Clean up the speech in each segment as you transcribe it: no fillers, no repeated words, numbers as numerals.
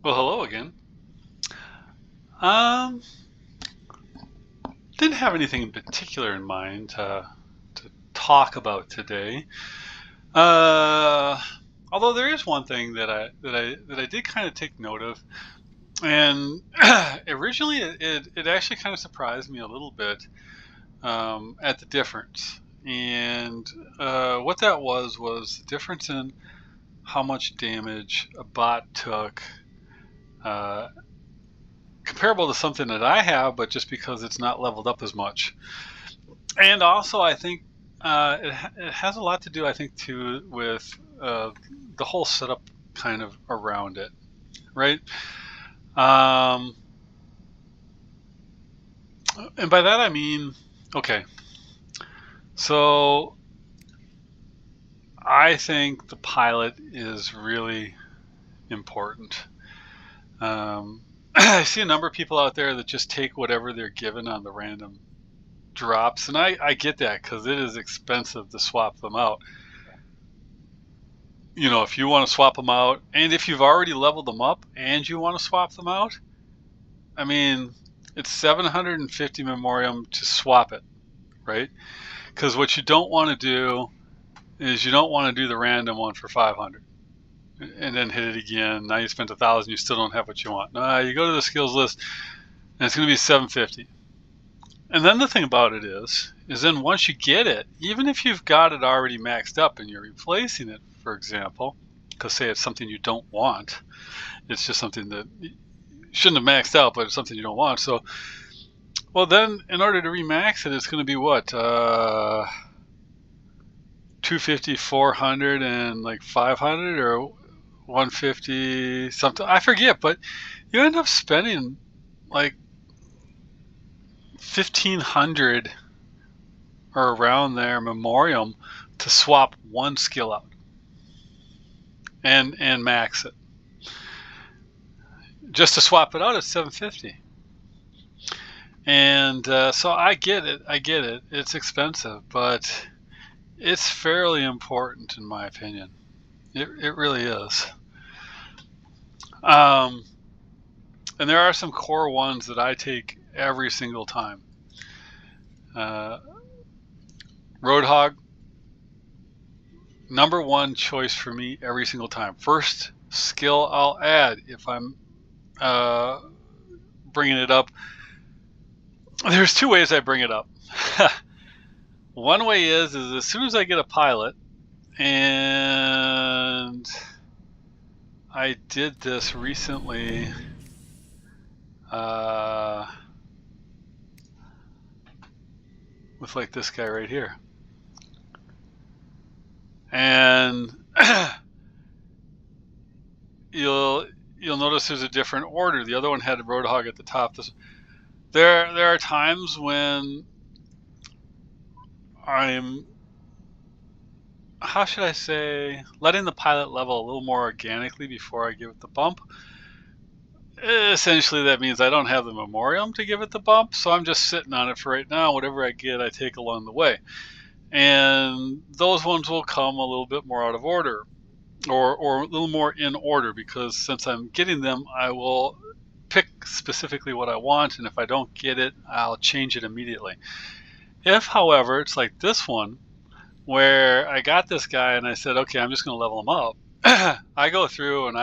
Well, hello again. Um, didn't have anything in particular in mind to talk about today. Uh, Although there is one thing that I did kind of take note of, and originally it actually kind of surprised me a little bit at the difference. And what that was the difference in how much damage a bot took uh, comparable to something that I have, but just because it's not leveled up as much. And also, I think it has a lot to do, I think, too, with the whole setup kind of around it, right? Um, and by that I mean, okay, so I think the pilot is really important. I see a number of people out there that just take whatever they're given on the random drops, and I get that because it is expensive to swap them out. You know, if you want to swap them out, and if you've already leveled them up and you want to swap them out, I mean, it's 750 memoriam to swap it, right? Because what you don't want to do is you don't want to do the random one for 500 and then hit it again. Now you spent 1,000, you still don't have what you want. No, you go to the skills list and it's going to be 750. And then the thing about it is then once you get it, even if you've got it already maxed up and you're replacing it, for example, because say it's something you don't want, it's just something that you shouldn't have maxed out, but it's something you don't want. So, well, then in order to remax it, it's going to be what? 250, 400, and like 500 or 150 something. I forget, but you end up spending like 1,500 or around there memoriam to swap one skill out and max it. Just to swap it out at 750. And so I get it. It's expensive, but it's fairly important in my opinion. It really is. And there are some core ones that I take every single time. Roadhog, number one choice for me every single time. First skill I'll add if I'm bringing it up. There's two ways I bring it up. One way is as soon as I get a pilot, and I did this recently. With like this guy right here. And you'll notice there's a different order. The other one had a Roadhog at the top. There are times when I'm, how should I say, letting the pilot level a little more organically before I give it the bump. Essentially, that means I don't have the memoriam to give it the bump, so I'm just sitting on it for right now. Whatever I get, I take along the way. And those ones will come a little bit more out of order, or a little more in order, because since I'm getting them, I will pick specifically what I want, and if I don't get it, I'll change it immediately. If, however, it's like this one, where I got this guy and I said, okay, I'm just going to level him up, I go through and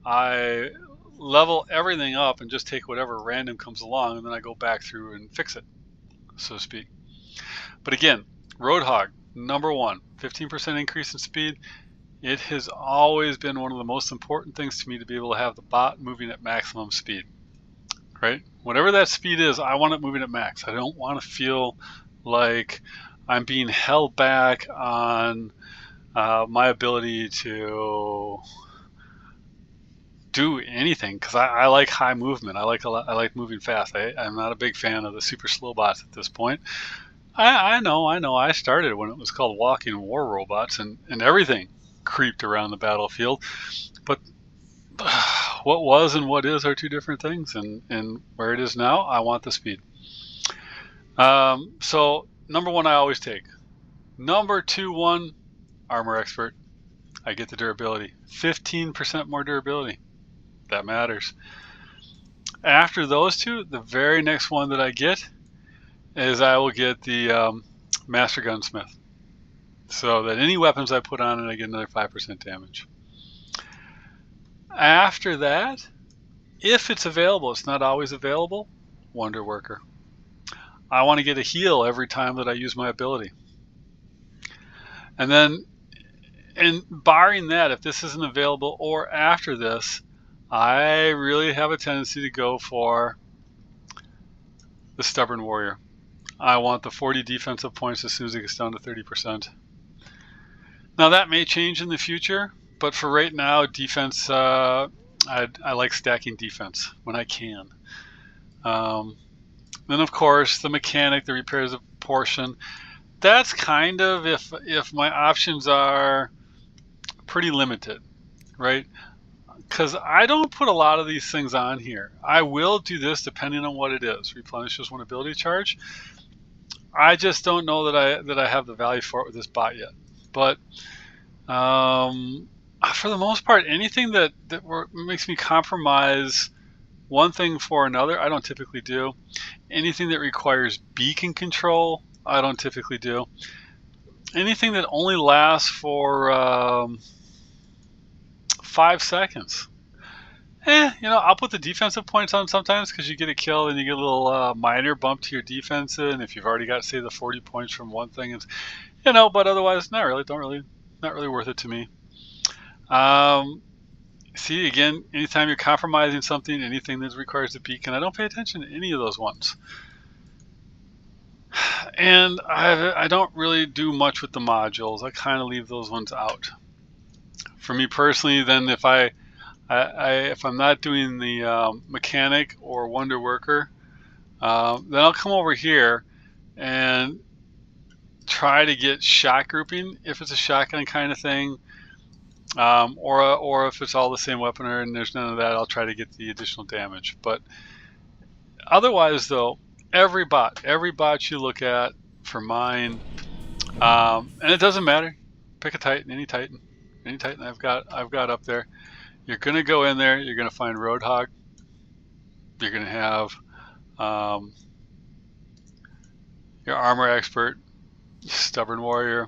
I level everything up and just take whatever random comes along, and then I go back through and fix it, so to speak. But again, Roadhog, number one, 15% increase in speed. It has always been one of the most important things to me to be able to have the bot moving at maximum speed, right? Whatever that speed is, I want it moving at max. I don't want to feel like I'm being held back on my ability to do anything, because I like high movement. I like moving fast. I'm not a big fan of the super slow bots at this point. I know. I started when it was called walking war robots, and everything creeped around the battlefield. But what was and what is are two different things, and where it is now, I want the speed. So number one, I always take. Number two, armor expert. I get the durability. 15% more durability. that matters. After those two, the very next one that I get is I will get the Master Gunsmith. So that any weapons I put on it, I get another 5% damage. After that, if it's available, it's not always available, Wonder Worker. I want to get a heal every time that I use my ability. And then, and barring that, if this isn't available or after this, I really have a tendency to go for the Stubborn Warrior. I want the 40 defensive points as soon as it gets down to 30%. Now that may change in the future, but for right now, defense, I like stacking defense when I can. Then of course the mechanic, the repairs portion, that's kind of if my options are pretty limited, right? Because I don't put a lot of these things on here. I will do this depending on what it is. Replenishes one ability charge. I just don't know that I have the value for it with this bot yet. But for the most part, anything that makes me compromise one thing for another, I don't typically do. Anything that requires beacon control, I don't typically do. Anything that only lasts for 5 seconds, I'll put the defensive points on sometimes because you get a kill and you get a little minor bump to your defense, and if you've already got, say, the 40 points from one thing, it's, but otherwise, not really worth it to me. See, again, anytime you're compromising something, anything that requires the beacon, I don't pay attention to any of those ones. And I don't really do much with the modules. I kind of leave those ones out. For me personally, then if I'm not doing the mechanic or Wonder Worker, then I'll come over here and try to get shot grouping if it's a shotgun kind of thing, or if it's all the same weaponer and there's none of that, I'll try to get the additional damage. But otherwise, though, every bot you look at for mine, and it doesn't matter. Pick a Titan, any Titan I've got up there. You're gonna go in there. You're gonna find Roadhog. You're gonna have your armor expert, Stubborn Warrior.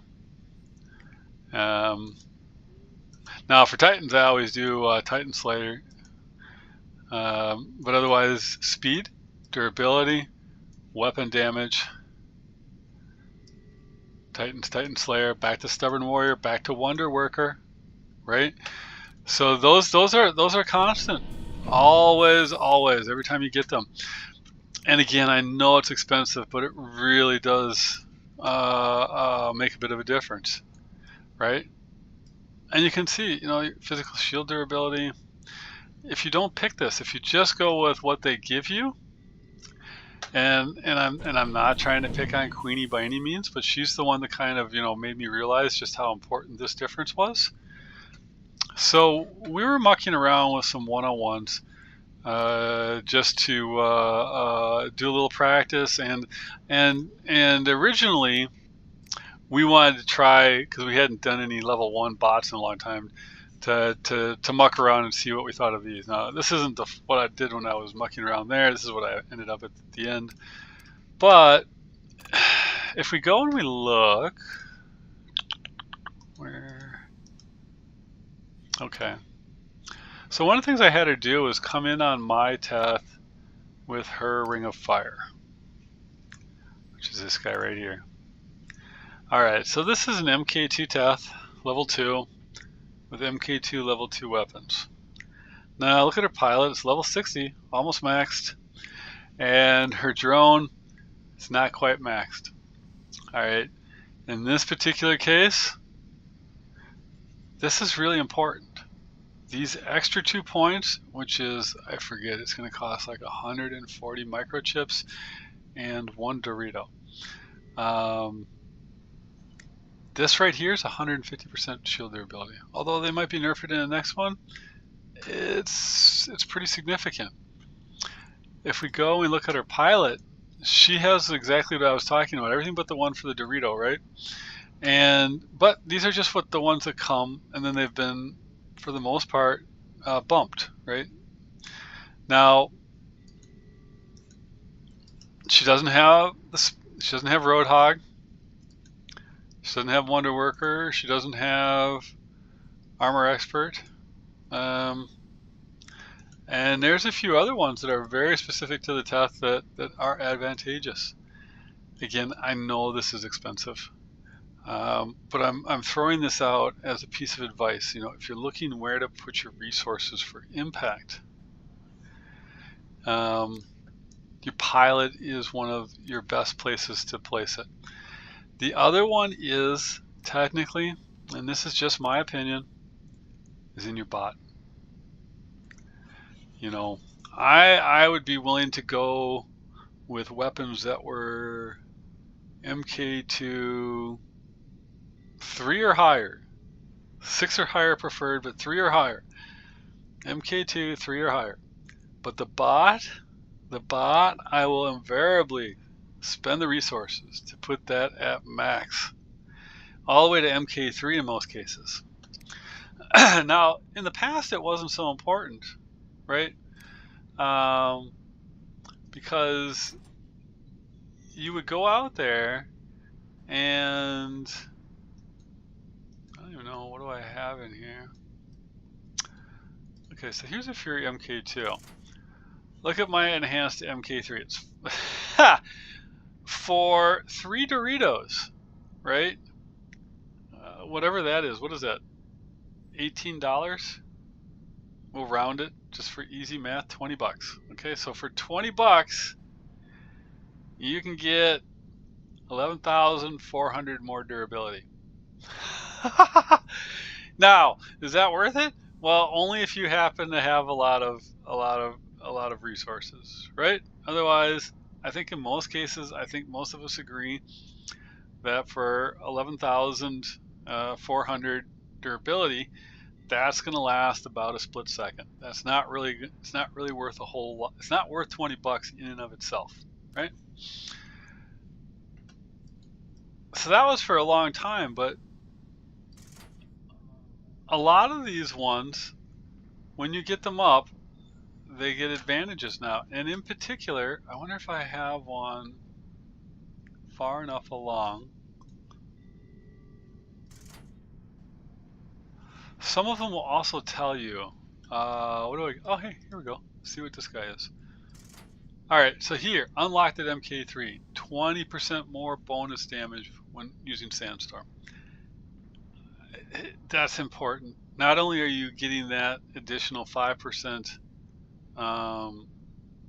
Now for Titans, I always do Titan Slayer. But otherwise, speed, durability, weapon damage. Titan Slayer, back to Stubborn Warrior, back to Wonder Worker, right? So those are constant, always, every time you get them. And again, I know it's expensive, but it really does make a bit of a difference, right? And you can see, physical shield durability. If you don't pick this, if you just go with what they give you, and I'm not trying to pick on Queenie by any means, but she's the one that kind of made me realize just how important this difference was. So we were mucking around with some one-on-ones just to do a little practice, and originally we wanted to try, because we hadn't done any level 1 bots in a long time, to muck around and see what we thought of these. Now, this isn't what I did when I was mucking around there. This is what I ended up at the end. But if we go and we look, okay. So one of the things I had her do was come in on my Teth with her Ring of Fire, which is this guy right here. Alright, so this is an MK2 Teth, level 2, with MK2 level 2 weapons. Now look at her pilot, it's level 60, almost maxed, and her drone is not quite maxed. Alright, in this particular case, this is really important. These extra 2 points, which is, I forget, it's going to cost like 140 microchips and 1 Dorito. This right here is 150% shield durability. Although they might be nerfed in the next one, it's pretty significant. If we go and look at her pilot, she has exactly what I was talking about, everything but the one for the Dorito, right? But these are just the ones that come, and then they've been, for the most part, bumped, right? Now, she doesn't have Roadhog. She doesn't have Wonder Worker. She doesn't have Armor Expert. And there's a few other ones that are very specific to the test that are advantageous. Again, I know this is expensive, but I'm throwing this out as a piece of advice. You know, if you're looking where to put your resources for impact, your pilot is one of your best places to place it. The other one is technically, and this is just my opinion, is in your bot. You know, I would be willing to go with weapons that were MK2 3 or higher. 6 or higher preferred, but 3 or higher. MK2 3 or higher. But the bot, I will invariably spend the resources to put that at max, all the way to MK3 in most cases. Now, in the past, it wasn't so important, right? Because you would go out there and I don't even know, what do I have in here? Okay, so here's a Fury MK2. Look at my enhanced MK3. It's for 3 Doritos, right? Whatever that is. What is that? $18? We'll round it just for easy math. 20 bucks. Okay, so for 20 bucks, you can get 11,400 more durability. Now, is that worth it? Well, only if you happen to have a lot of resources, right? Otherwise, I think in most cases, I think most of us agree that for 11,400 durability, that's going to last about a split second. It's not really worth a whole lot. It's not worth 20 bucks in and of itself, right? So that was for a long time, but a lot of these ones, when you get them up, they get advantages now. And in particular, I wonder if I have one far enough along. Some of them will also tell you, oh hey, here we go. Let's see what this guy is. All right, so here, unlocked at MK3, 20% more bonus damage when using Sandstorm. That's important. Not only are you getting that additional 5%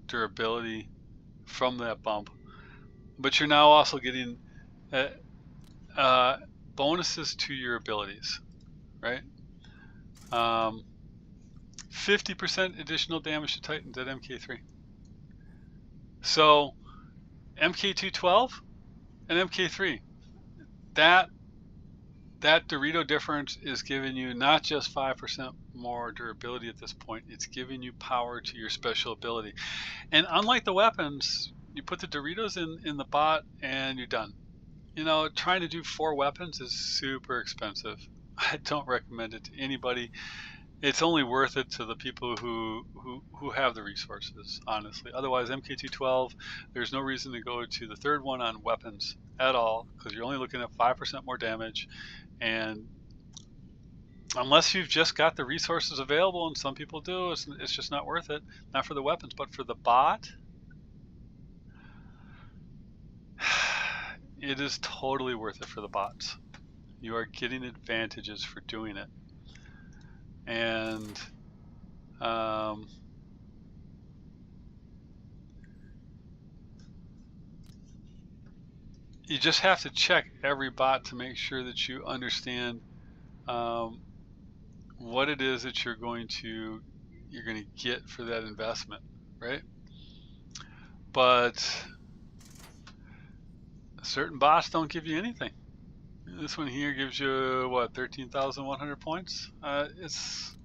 durability from that bump, but you're now also getting bonuses to your abilities, right? 50% additional damage to Titans at MK3. So MK212 and MK3, that Dorito difference is giving you not just 5% more durability at this point, it's giving you power to your special ability. And unlike the weapons, you put the Doritos in the bot and you're done. You know, trying to do 4 weapons is super expensive. I don't recommend it to anybody. It's only worth it to the people who have the resources, honestly. Otherwise, MK212, there's no reason to go to the 3rd one on weapons at all, because you're only looking at 5% more damage. And unless you've just got the resources available, and some people do, it's just not worth it. Not for the weapons, but for the bot, it is totally worth it for the bots. You are getting advantages for doing it. And you just have to check every bot to make sure that you understand what it is that you're going to get for that investment, right? But certain bots don't give you anything. This one here gives you what, 13,100 points. It's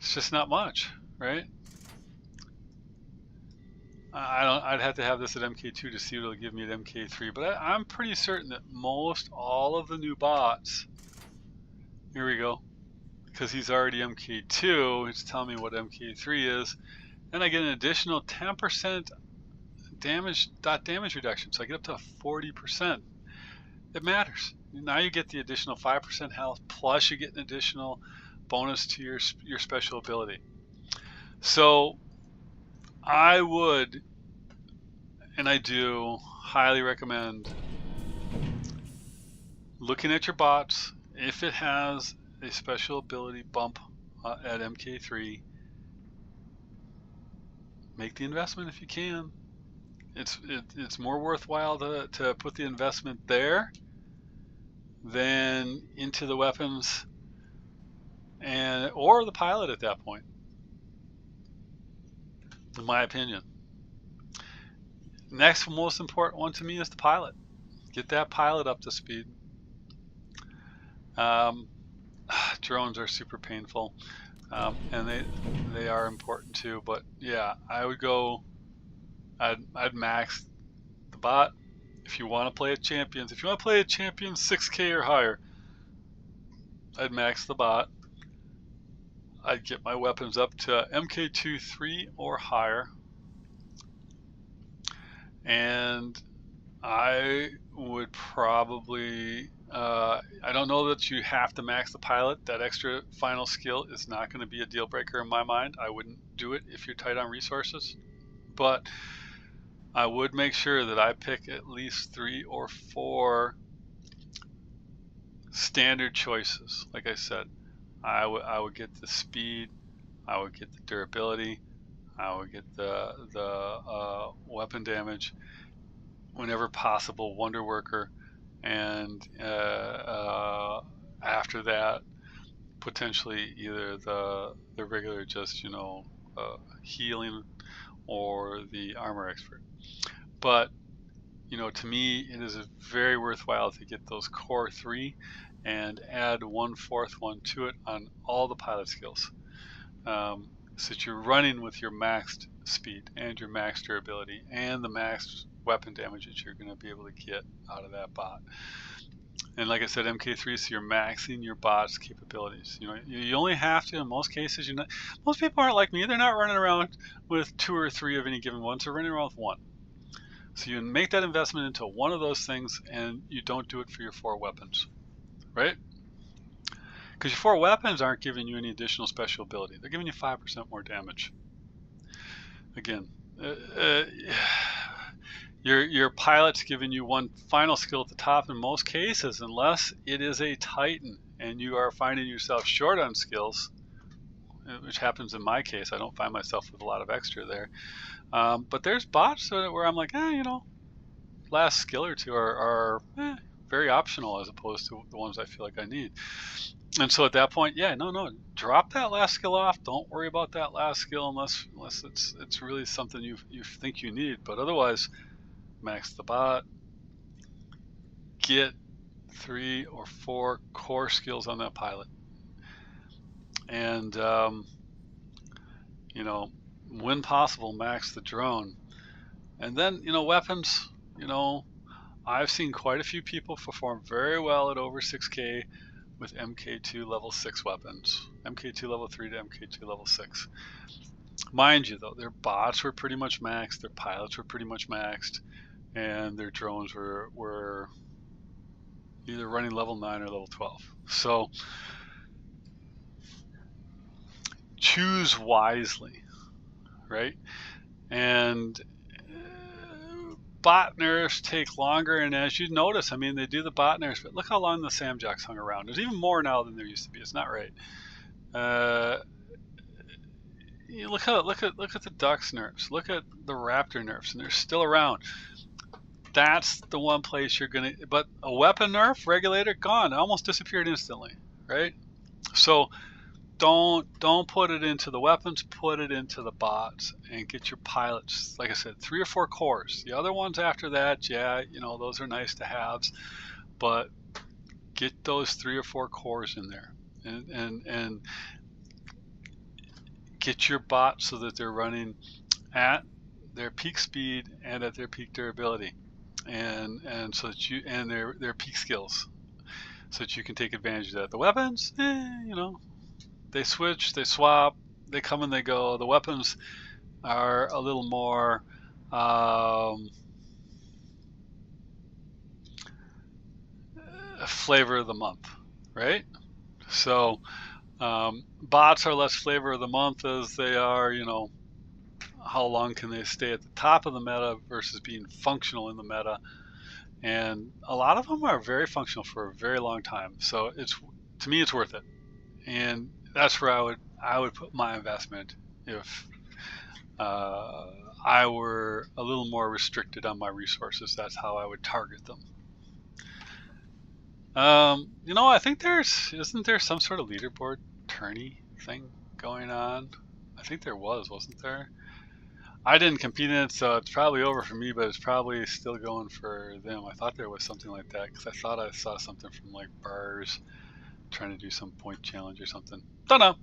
just not much, right? I'd have to have this at MK2 to see what it'll give me at MK3, but I'm pretty certain that all of the new bots, here we go, because he's already MK2, it's telling me what MK3 is, and I get an additional 10% damage reduction, so I get up to 40%. It matters. Now you get the additional 5% health, plus you get an additional bonus to your special ability. So I would, and I do, highly recommend looking at your bots. If it has a special ability bump at MK3, make the investment if you can. It's more worthwhile to put the investment there than into the weapons or the pilot at that point, in my opinion. Next most important one to me is the pilot. Get that pilot up to speed. Drones are super painful, and they are important too, but yeah, I would go, I'd max the bot. If you want to play at champions, if you want to play at champions 6k or higher, I'd max the bot. I'd get my weapons up to MK2 3 or higher, and I would probably, I don't know that you have to max the pilot. That extra final skill is not going to be a deal breaker in my mind. I wouldn't do it if you're tight on resources, but I would make sure that I pick at least 3 or 4 standard choices. Like I said, I would get the speed, I would get the durability, I would get the weapon damage, whenever possible, Wonder Worker, and after that, potentially either the regular just healing or the armor expert. But to me, it is very worthwhile to get those core 3 and add 1/4 one to it on all the pilot skills, so that you're running with your maxed speed and your maxed durability and the maxed weapon damage that you're going to be able to get out of that bot. And like I said, MK3, so you're maxing your bot's capabilities. You only have to, in most cases, most people aren't like me. They're not running around with 2 or 3 of any given one, so running around with 1. So you make that investment into one of those things, and you don't do it for your 4 weapons, right? Because your 4 weapons aren't giving you any additional special ability. They're giving you 5% more damage. Again, your pilot's giving you one final skill at the top in most cases, unless it is a Titan and you are finding yourself short on skills, which happens in my case. I don't find myself with a lot of extra there. But there's bots where I'm like, last skill or 2 are very optional as opposed to the ones I feel like I need. And so at that point, no, drop that last skill off. Don't worry about that last skill unless it's really something you think you need. But otherwise, max the bot, get 3 or 4 core skills on that pilot, and when possible, max the drone. And then weapons, I've seen quite a few people perform very well at over 6k with MK2 level 6 weapons, MK2 level 3 to MK2 level 6. Mind you though, their bots were pretty much maxed, their pilots were pretty much maxed, and their drones were either running level 9 or level 12. So choose wisely, right? And bot nerfs take longer, and as you notice, they do the bot nerfs, but look how long the Samjocks hung around. There's even more now than there used to be. It's not right. You look at the Ducks nerfs, look at the Raptor nerfs, and they're still around. That's the one place you're gonna. But a weapon nerf, regulator, gone, it almost disappeared instantly, right? So don't put it into the weapons, put it into the bots, and get your pilots, like I said, 3 or 4 cores. The other ones after that, those are nice to haves, but get those 3 or 4 cores in there, and get your bots so that they're running at their peak speed and at their peak durability, and so that their peak skills, so that you can take advantage of that. The weapons, they switch, they swap, they come and they go. The weapons are a little more flavor of the month, right? So bots are less flavor of the month as they are, you know, how long can they stay at the top of the meta versus being functional in the meta. And a lot of them are very functional for a very long time. So to me, it's worth it. And that's where I would put my investment if I were a little more restricted on my resources. That's how I would target them. You know, I think isn't there some sort of leaderboard tourney thing going on? I think there wasn't there? I didn't compete in it, so it's probably over for me, but it's probably still going for them. I thought there was something like that, because I thought I saw something from like Bars trying to do some point challenge or something. Don't know.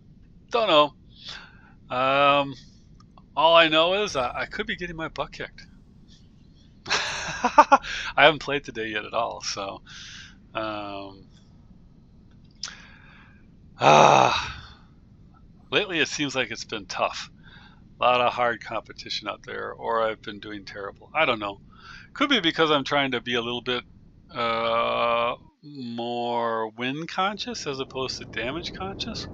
All I know is I could be getting my butt kicked. I haven't played today yet at all, so lately it seems like it's been tough. A lot of hard competition out there, or I've been doing terrible. I don't know. Could be because I'm trying to be a little bit more win conscious as opposed to damage conscious.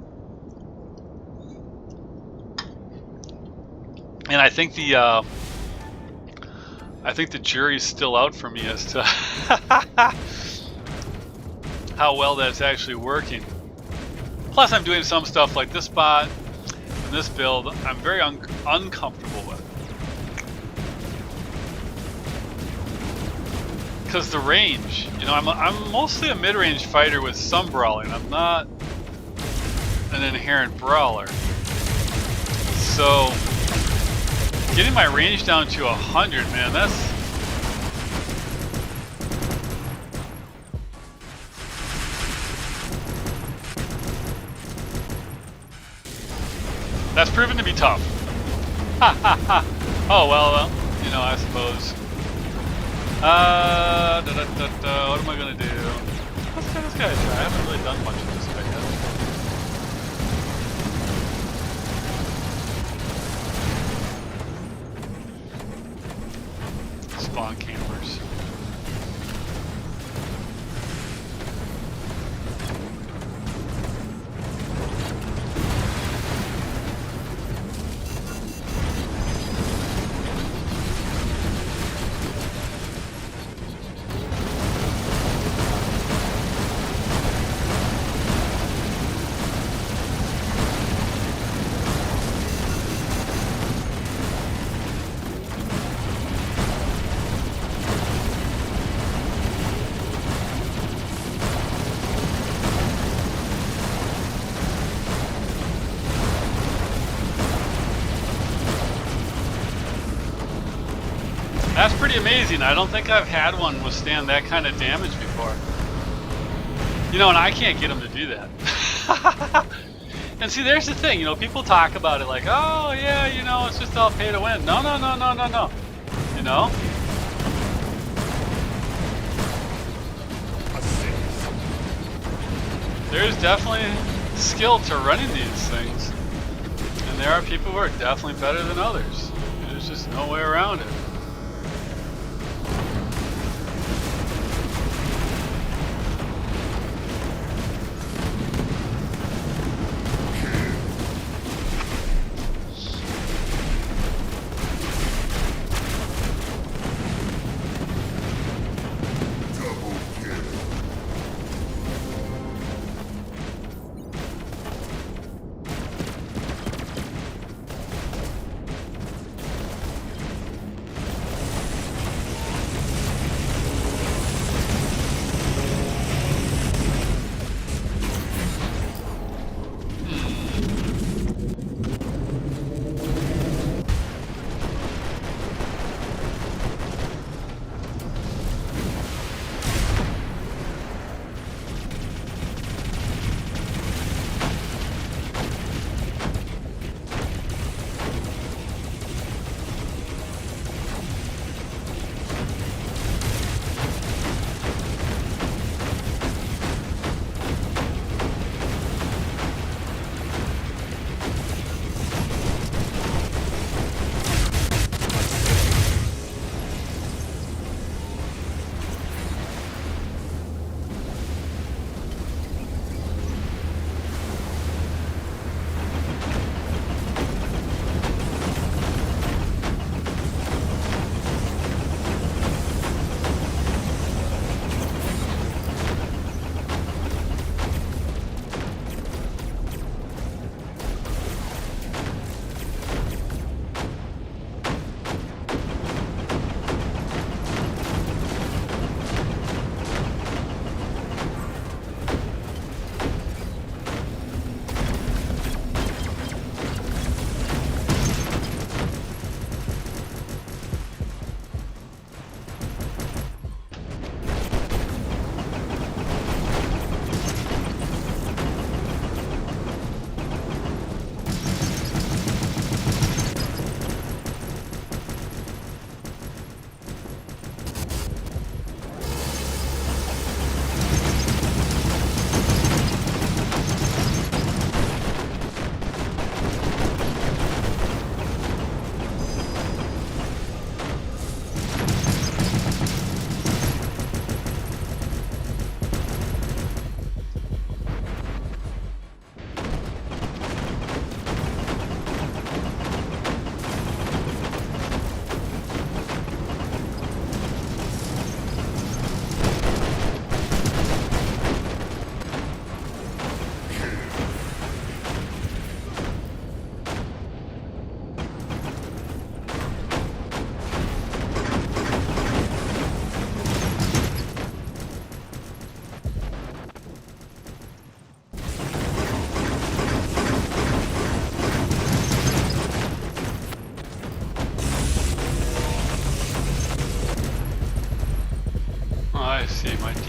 And I think the jury's still out for me as to how well that's actually working. Plus, I'm doing some stuff like this bot and this build I'm very uncomfortable with. Because the range, you know, I'm mostly a mid-range fighter with some brawling. I'm not an inherent brawler. So, getting my range down to 100, man, that's proven to be tough. Ha ha ha. Oh, well, you know, I suppose. What am I gonna do? Let's try this guy. I haven't really done much of this guy yet. Spawn campers. That's pretty amazing. I don't think I've had one withstand that kind of damage before. You know, and I can't get him to do that. And see, there's the thing, you know, people talk about it like, oh yeah, you know, it's just all pay to win. No. You know? There's definitely skill to running these things. And there are people who are definitely better than others. There's just no way around it.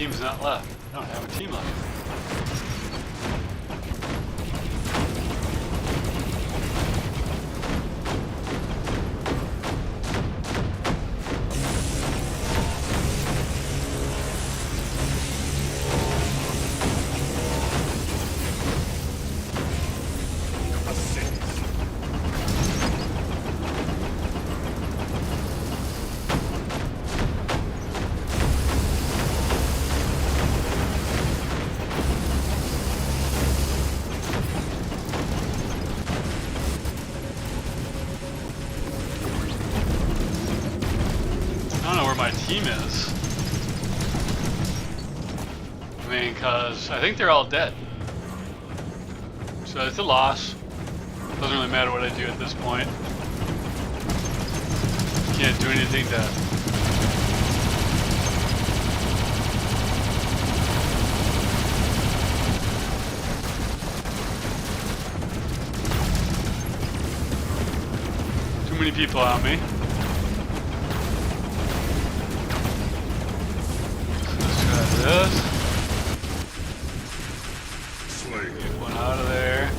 team's not left. I don't have a team left. Team is. I mean, because I think they're all dead. So it's a loss. Doesn't really matter what I do at this point. Can't do anything to... Too many people on me. This. Get one out of there.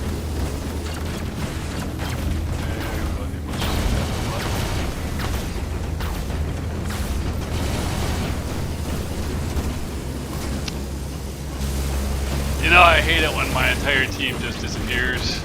You know, I hate it when my entire team just disappears.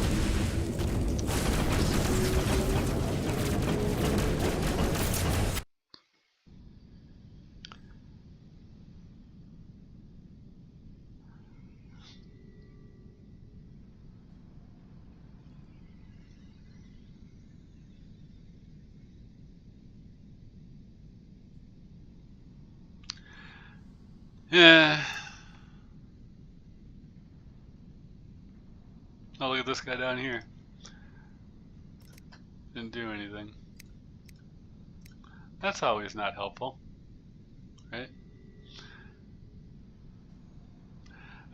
Yeah. Oh, look at this guy down here. Didn't do anything. That's always not helpful, right?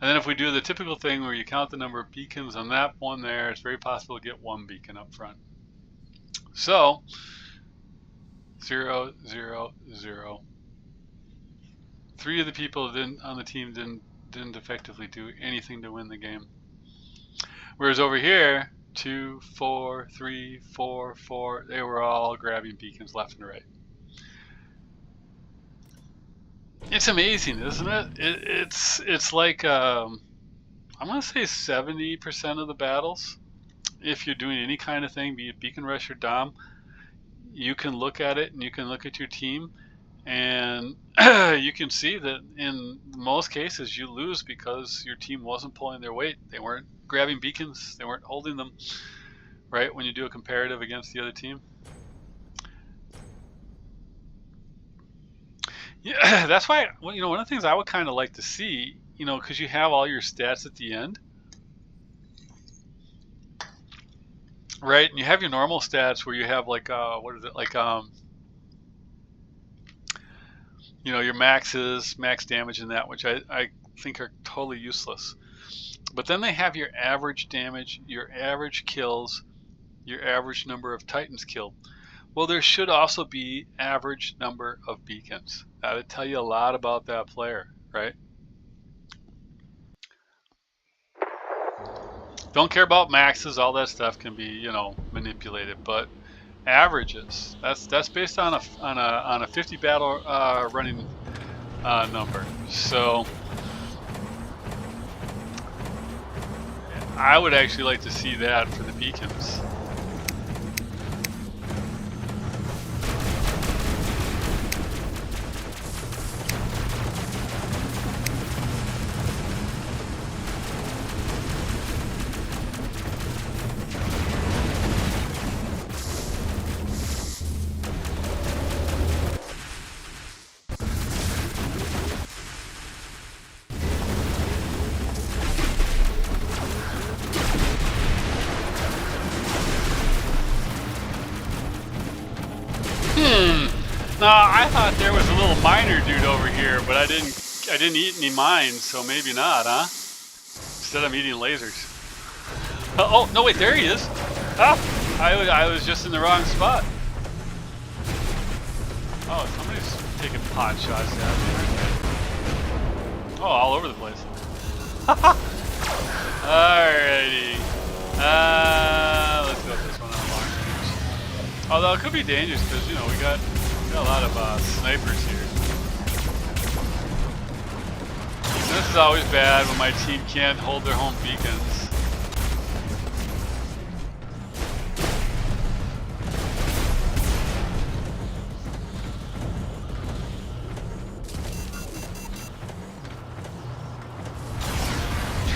And then if we do the typical thing where you count the number of beacons on that one there, it's very possible to get one beacon up front. So, 0, 0, 0. 3 of the people on the team didn't effectively do anything to win the game. Whereas over here, 2, 4, 3, 4, 4, they were all grabbing beacons left and right. It's amazing, isn't it? It's like I'm gonna say 70% of the battles, if you're doing any kind of thing, be it beacon rush or dom, you can look at it and you can look at your team, and you can see that in most cases you lose because your team wasn't pulling their weight. They weren't grabbing beacons. They weren't holding them, right? When you do a comparative against the other team. Yeah, that's why, well, you know, one of the things I would kind of like to see, you know, because you have all your stats at the end, right? And you have your normal stats where you have like, what is it, like, you know, your maxes, max damage and that, which I think are totally useless. But then they have your average damage, your average kills, your average number of titans killed. Well, there should also be average number of beacons. That'll tell you a lot about that player, right? Don't care about maxes, all that stuff can be, you know, manipulated, but averages, that's based on a 50 battle running number. So I would actually like to see that for the beacons. I thought there was a little miner dude over here, but I didn't eat any mines, so maybe not, huh? Instead I'm eating lasers. Oh no, wait, there he is. Ah, I was just in the wrong spot. Oh, somebody's taking pot shots at me. Oh, all over the place. Alrighty. Let's go with this one on long range. Although it could be dangerous because, you know, we got a lot of snipers here. So this is always bad when my team can't hold their home beacons.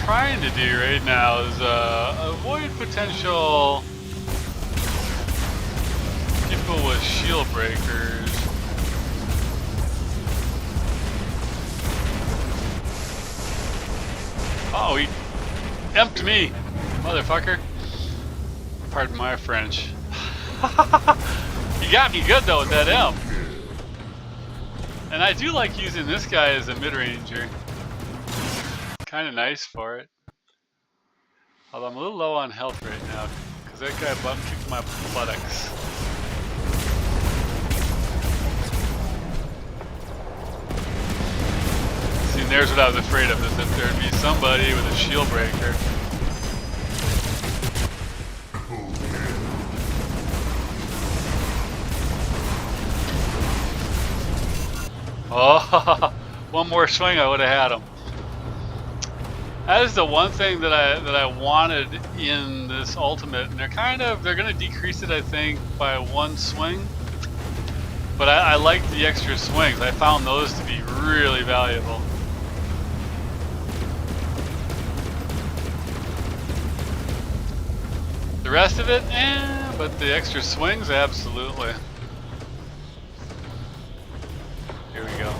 Trying to do right now is avoid potential people with shield breakers. Oh, he emped me, motherfucker. Pardon my French. You got me good though with that emp. And I do like using this guy as a mid-ranger. Kind of nice for it. Although I'm a little low on health right now because that guy bum kicked my buttocks. See, and there's what I was afraid of, is that there'd be somebody with a shield breaker. Oh, one more swing I would have had him. That is the one thing that I wanted in this ultimate, and they're gonna decrease it, I think, by one swing. But I like the extra swings. I found those to be really valuable. The rest of it, but the extra swings, absolutely. Here we go.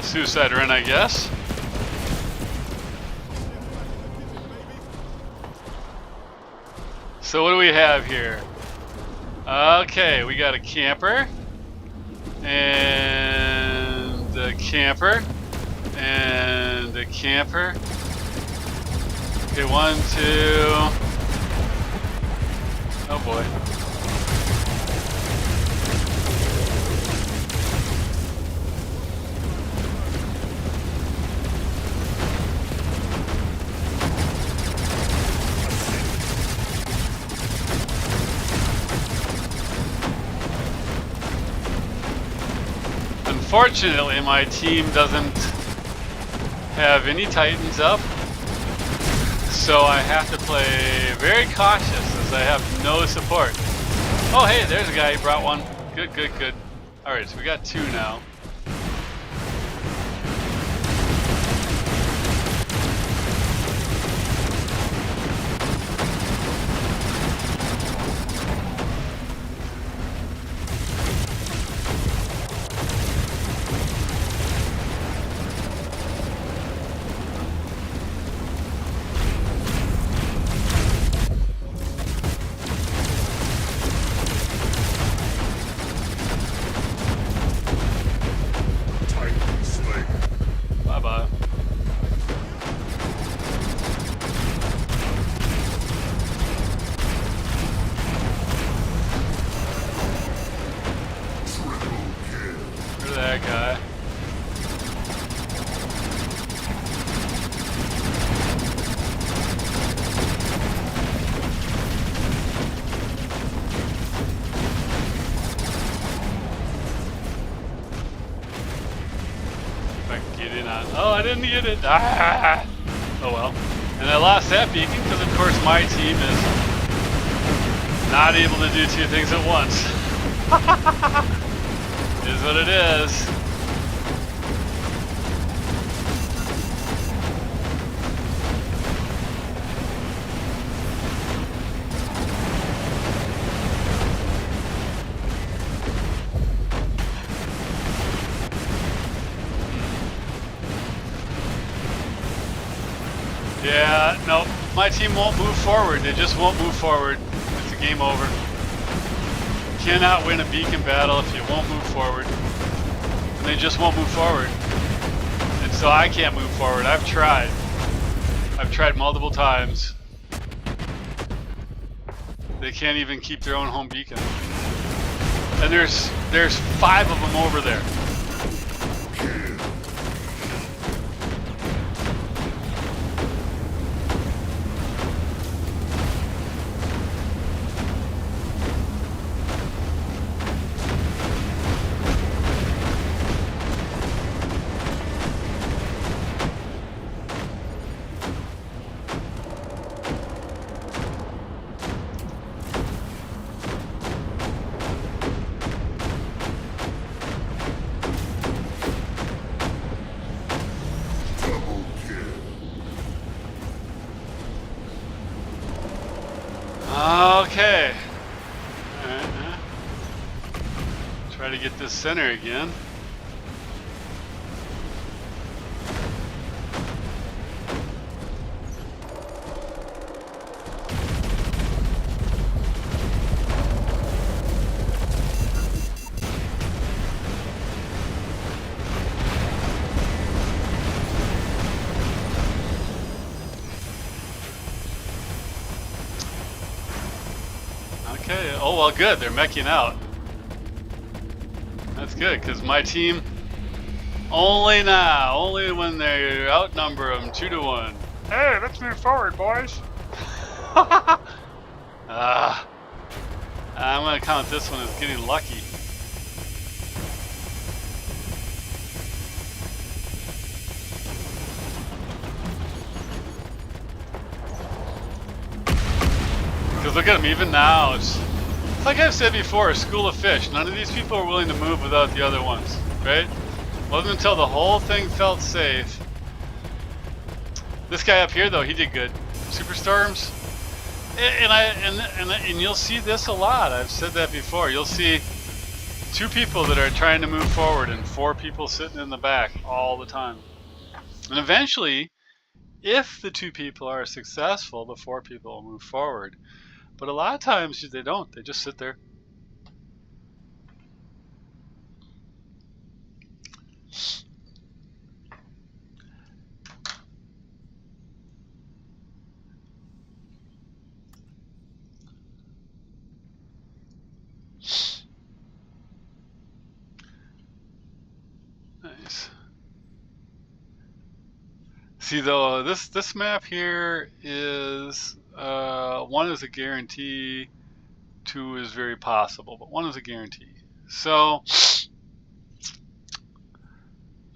Suicide run, I guess. So what do we have here? Okay, we got a camper and a camper and a camper. Okay, 1, 2. Oh boy. Unfortunately, my team doesn't have any Titans up, so I have to play very cautious as I have no support. Oh hey, there's a guy, he brought one. Good, good, good. Alright, so we got 2 now. Bye-bye. Look at that guy. Oh, I didn't get it. Ah! Oh well. And I lost that beacon because, of course, my team is not able to do 2 things at once. It is what it is. Yeah, nope. my team won't move forward. They just won't move forward. It's a game over. You cannot win a beacon battle if you won't move forward. And they just won't move forward. And so I can't move forward. I've tried. I've tried multiple times. They can't even keep their own home beacon. And there's 5 of them over there. Okay. Try to get this center again. Okay, oh well, good, they're meching out. That's good, because my team, only when they outnumber them 2-1. Hey, let's move forward, boys. I'm going to count this one as getting lucky. Because look at them, even now, it's like I've said before, a school of fish. None of these people are willing to move without the other ones, right? It wasn't until the whole thing felt safe. This guy up here, though, he did good. Superstorms, and you'll see this a lot. I've said that before. You'll see 2 people that are trying to move forward and 4 people sitting in the back all the time. And eventually, if the 2 people are successful, the 4 people will move forward. But a lot of times they don't. They just sit there. Nice. See though, this map here is 1 is a guarantee, 2 is very possible, but 1 is a guarantee. So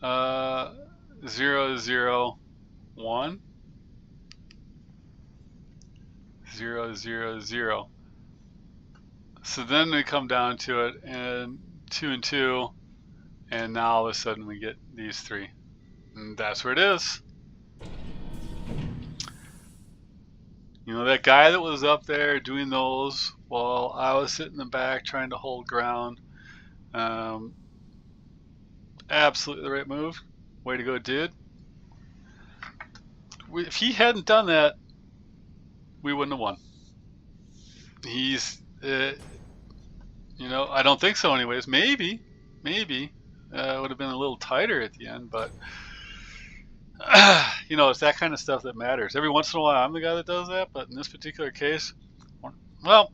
0, 0, 1, 0, 0, 0. So then we come down to it, and 2 and 2, and now all of a sudden we get these 3, and that's where it is. You know, that guy that was up there doing those while I was sitting in the back trying to hold ground. Absolutely the right move. Way to go, dude. If he hadn't done that, we wouldn't have won. He's, you know, I don't think so anyways. Maybe. It would have been a little tighter at the end, but you know, it's that kind of stuff that matters. Every once in a while, I'm the guy that does that, but in this particular case, well,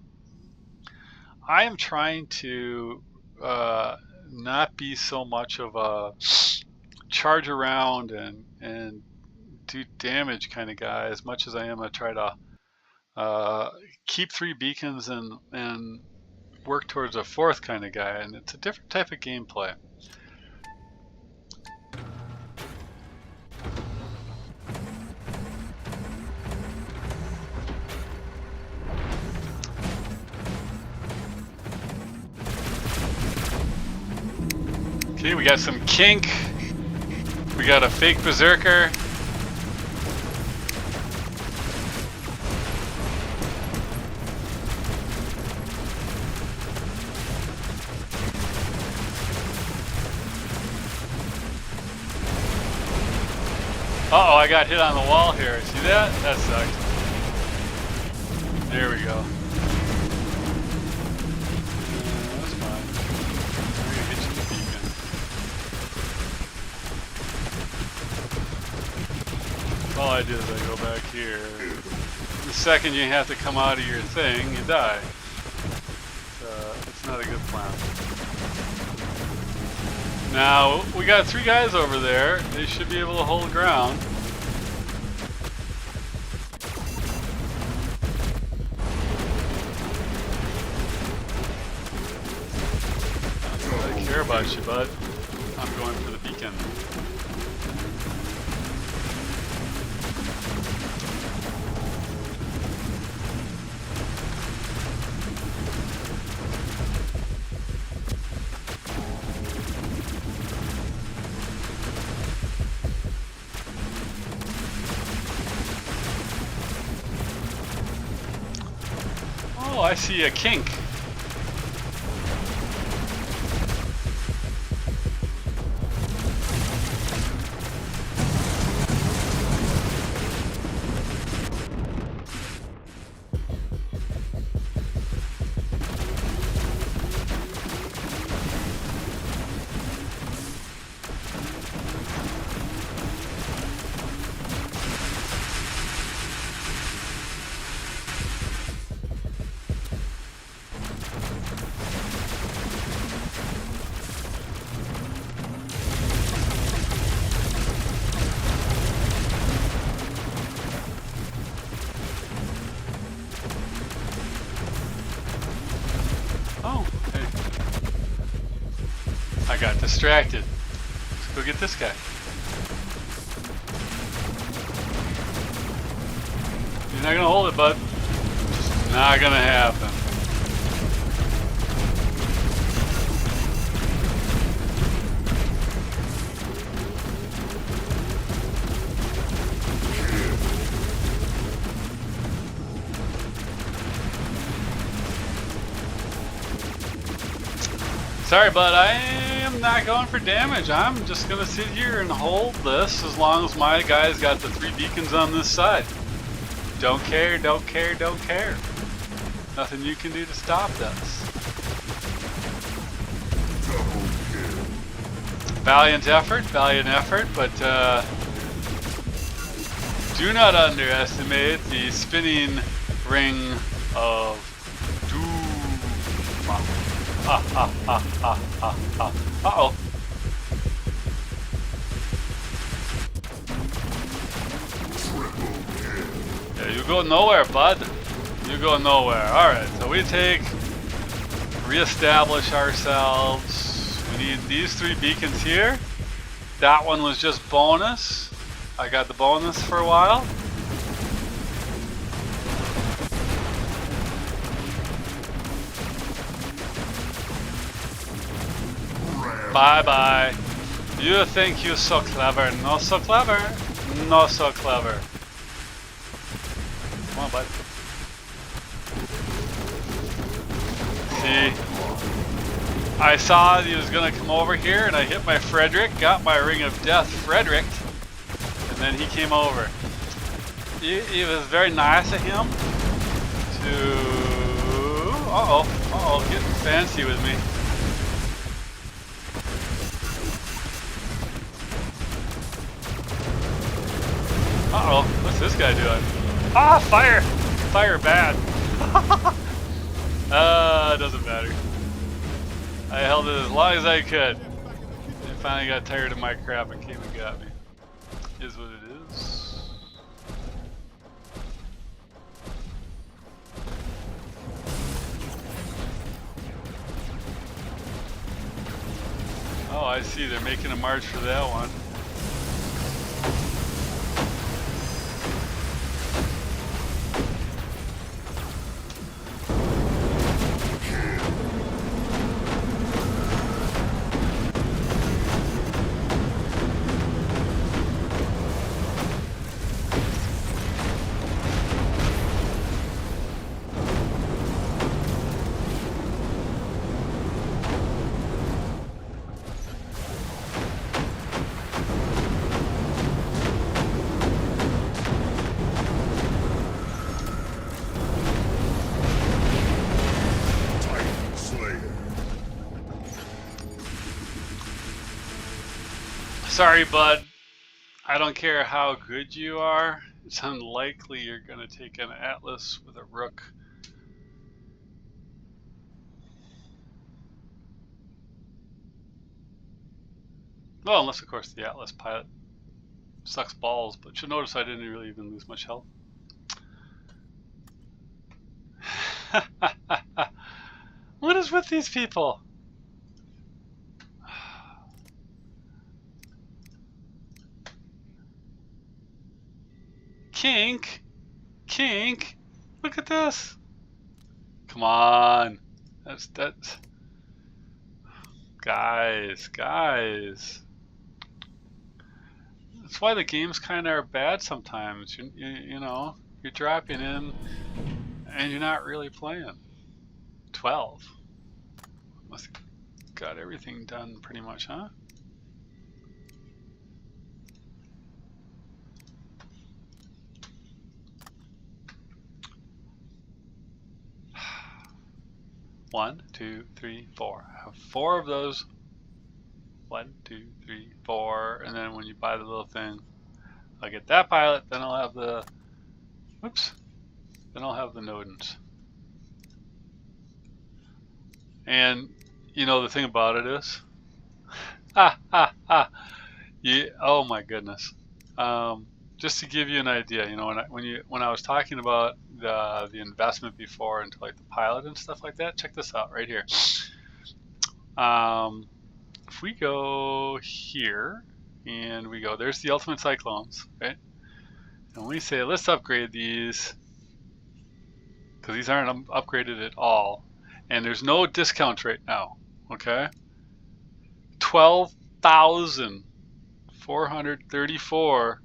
I am trying to not be so much of a charge around and do damage kind of guy as much as I am a try to keep 3 beacons and work towards a 4th kind of guy, and it's a different type of gameplay. Okay, we got some kink. We got a fake berserker. Uh-oh, I got hit on the wall here. See that? That sucked. There we go. That's fine. We're gonna get you the beacon. All I do is I go back here. The second you have to come out of your thing, you die. It's not a good plan. Now, we got 3 guys over there. They should be able to hold ground. I don't care about you, bud. I'm going for the beacon. Oh, I see a kink. Oh, hey. I got distracted. Let's go get this guy. You're not gonna hold it, bud. Just not gonna happen. Sorry, bud, I am not going for damage. I'm just gonna sit here and hold this as long as my guy's got the 3 beacons on this side. Don't care, don't care, don't care. Nothing you can do to stop this. Valiant effort, but do not underestimate the spinning ring of doom. Uh-oh. Yeah, you go nowhere, bud. You go nowhere. Alright, so we reestablish ourselves. We need these 3 beacons here. That one was just bonus. I got the bonus for a while. Bye-bye. You think you're so clever. Not so clever. Not so clever. Come on, bud. See? I saw he was going to come over here, and I hit my Frederick, got my Ring of Death Frederick, and then he came over. It was very nice of him to... Uh-oh, getting fancy with me. Uh-oh, what's this guy doing? Ah, fire! Fire bad. It doesn't matter. I held it as long as I could. I finally got tired of my crap and came and got me. Is what it is. Oh, I see. They're making a march for that one. Sorry, bud. I don't care how good you are. It's unlikely you're going to take an Atlas with a rook. Well, unless, of course, the Atlas pilot sucks balls. But you'll notice I didn't really even lose much health. What is with these people? Kink. Kink. Look at this. Come on. That's guys. That's why the games kind of are bad sometimes. You know, you're dropping in and you're not really playing. 12. Must have got everything done pretty much, huh? One, two, three, four. I have 4 of those. 1, 2, 3, 4, and then when you buy the little thing, I'll get that pilot. Then I'll have the, whoops. Then I'll have the Nodens. And you know the thing about it is, yeah. Oh my goodness. Just to give you an idea, you know, when I was talking about the investment before into like the pilot and stuff like that, check this out right here. If we go here and we go, there's the Ultimate Cyclones, right? And we say let's upgrade these because these aren't upgraded at all, and there's no discount right now. Okay, 12,434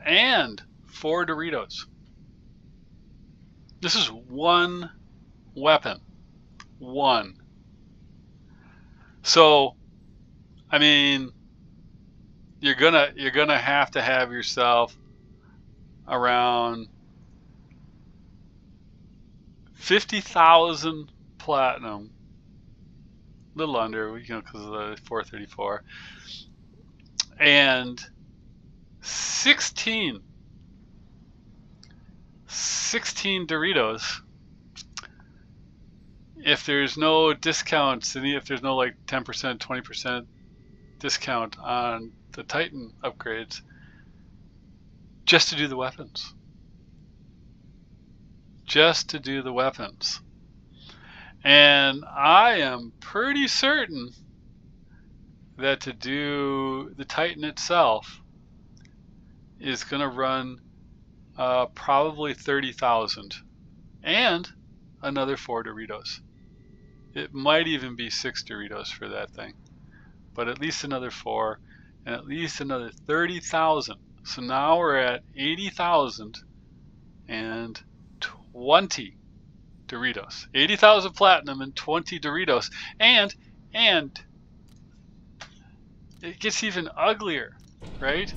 and 4 Doritos. This is one weapon. One. So, I mean, you're gonna have to have yourself around 50,000 platinum, a little under, you know, because of the 434, and 16 Doritos. If there's no discounts, and if there's no like 10%, 20% discount on the Titan upgrades, just to do the weapons. Just to do the weapons. And I am pretty certain that to do the Titan itself is going to run probably 30,000 and another 4 Doritos. It might even be 6 Doritos for that thing, but at least another 4 and at least another 30,000. So now we're at 80,000 and 20 Doritos. 80,000 platinum and 20 Doritos. And it gets even uglier, right?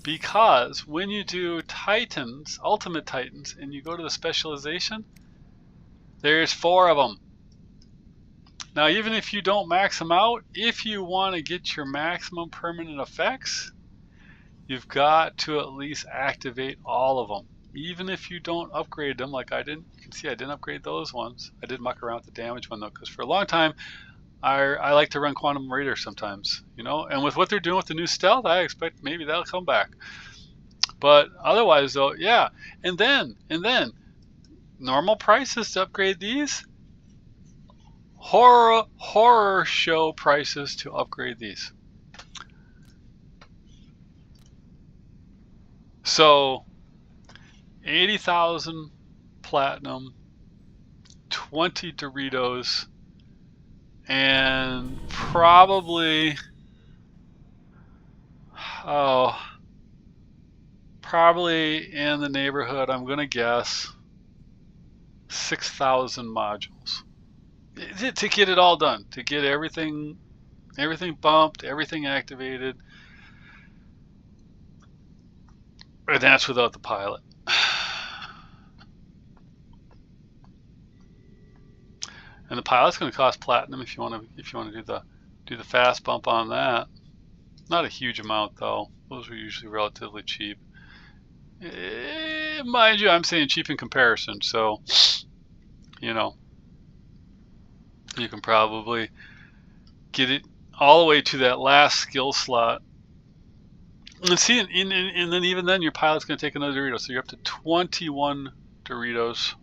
Because when you do Titans, Ultimate Titans, and you go to the specialization, there's 4 of them. Now, even if you don't max them out, if you want to get your maximum permanent effects, you've got to at least activate all of them. Even if you don't upgrade them, like I didn't, you can see I didn't upgrade those ones. I did muck around with the damage one though, because for a long time, I like to run Quantum Raider sometimes, you know, and with what they're doing with the new stealth, I expect maybe that'll come back. But otherwise though, yeah. And then normal prices to upgrade these, horror show prices to upgrade these. So 80,000 platinum, 20 Doritos, and probably in the neighborhood, I'm gonna guess 6,000 modules to get it all done, to get everything bumped, everything activated, and that's without the pilot. And the pilot's going to cost platinum if you want to do the fast bump on that. Not a huge amount though. Those are usually relatively cheap. Mind you, I'm saying cheap in comparison, so you know, you can probably get it all the way to that last skill slot. And see, and then even then, your pilot's going to take another Dorito, so you're up to 21 Doritos.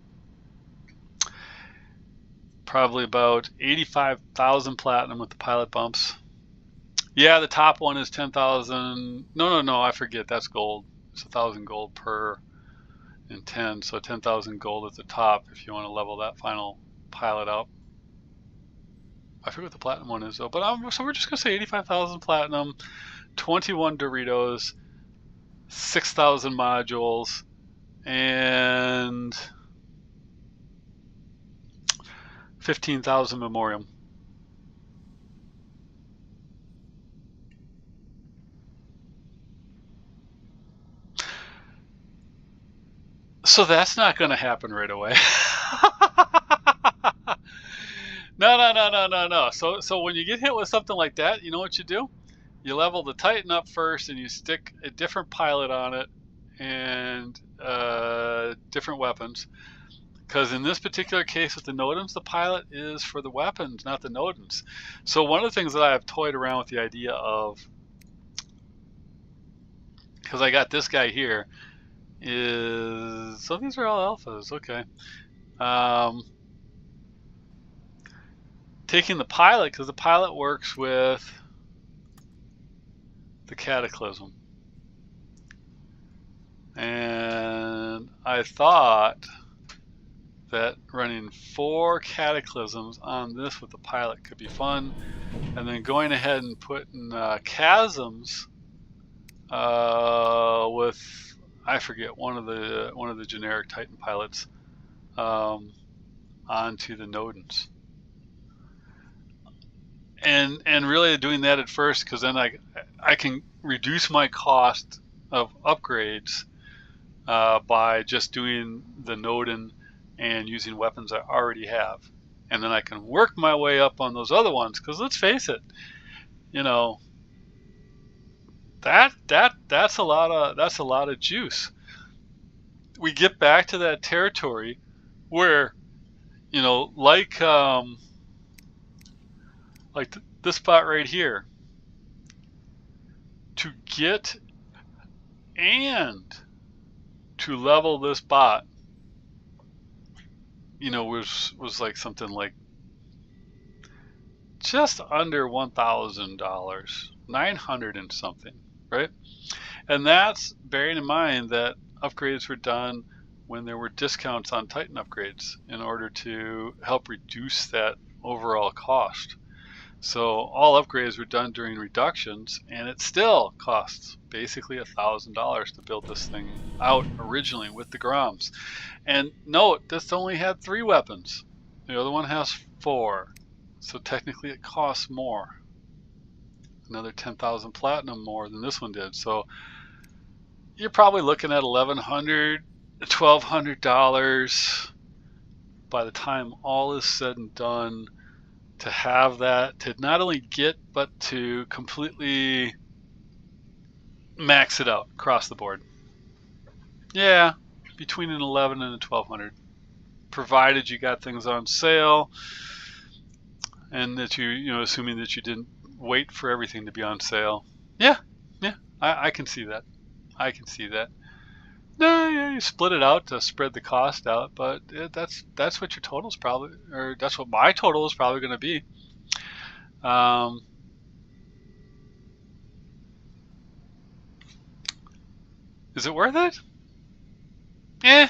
Probably about 85,000 platinum with the pilot bumps. Yeah, the top one is 10,000. No, I forget. That's gold. It's 1,000 gold per and 10, so 10,000 gold at the top if you want to level that final pilot up. I forget what the platinum one is though, but so we're just gonna say 85,000 platinum, 21 Doritos, 6,000 modules, and 15,000 memoriam. So that's not going to happen right away. No. So when you get hit with something like that, you know what you do? You level the Titan up first, and you stick a different pilot on it and different weapons. Because in this particular case with the Nodens, the pilot is for the weapons, not the Nodens. So one of the things that I have toyed around with the idea of, because I got this guy here, is, so these are all alphas, okay. Taking the pilot, because the pilot works with the Cataclysm. And I thought that running 4 Cataclysms on this with the pilot could be fun, and then going ahead and putting chasms with, I forget, one of the generic Titan pilots onto the Nodens, and really doing that at first, because then I can reduce my cost of upgrades by just doing the Noden and using weapons I already have, and then I can work my way up on those other ones. Because let's face it, you know, that's a lot of juice. We get back to that territory where, you know, like this spot right here, to get and to level this bot, you know, was like something like just under $1,000, 900 and something, right? And that's bearing in mind that upgrades were done when there were discounts on Titan upgrades in order to help reduce that overall cost. So all upgrades were done during reductions, and it still costs basically $1,000 to build this thing out originally with the Grumbles. And note, this only had 3 weapons. The other one has 4. So technically it costs more. Another 10,000 platinum more than this one did. So you're probably looking at $1,100, $1,200 by the time all is said and done, to have that, to not only get, but to completely max it out across the board. Yeah, between an 11 and a 1,200, provided you got things on sale, and that you know, assuming that you didn't wait for everything to be on sale. Yeah, I can see that. I can see that. No, yeah, you split it out to spread the cost out, but that's what your total's probably, or that's what my total is probably going to be. Is it worth it? Eh.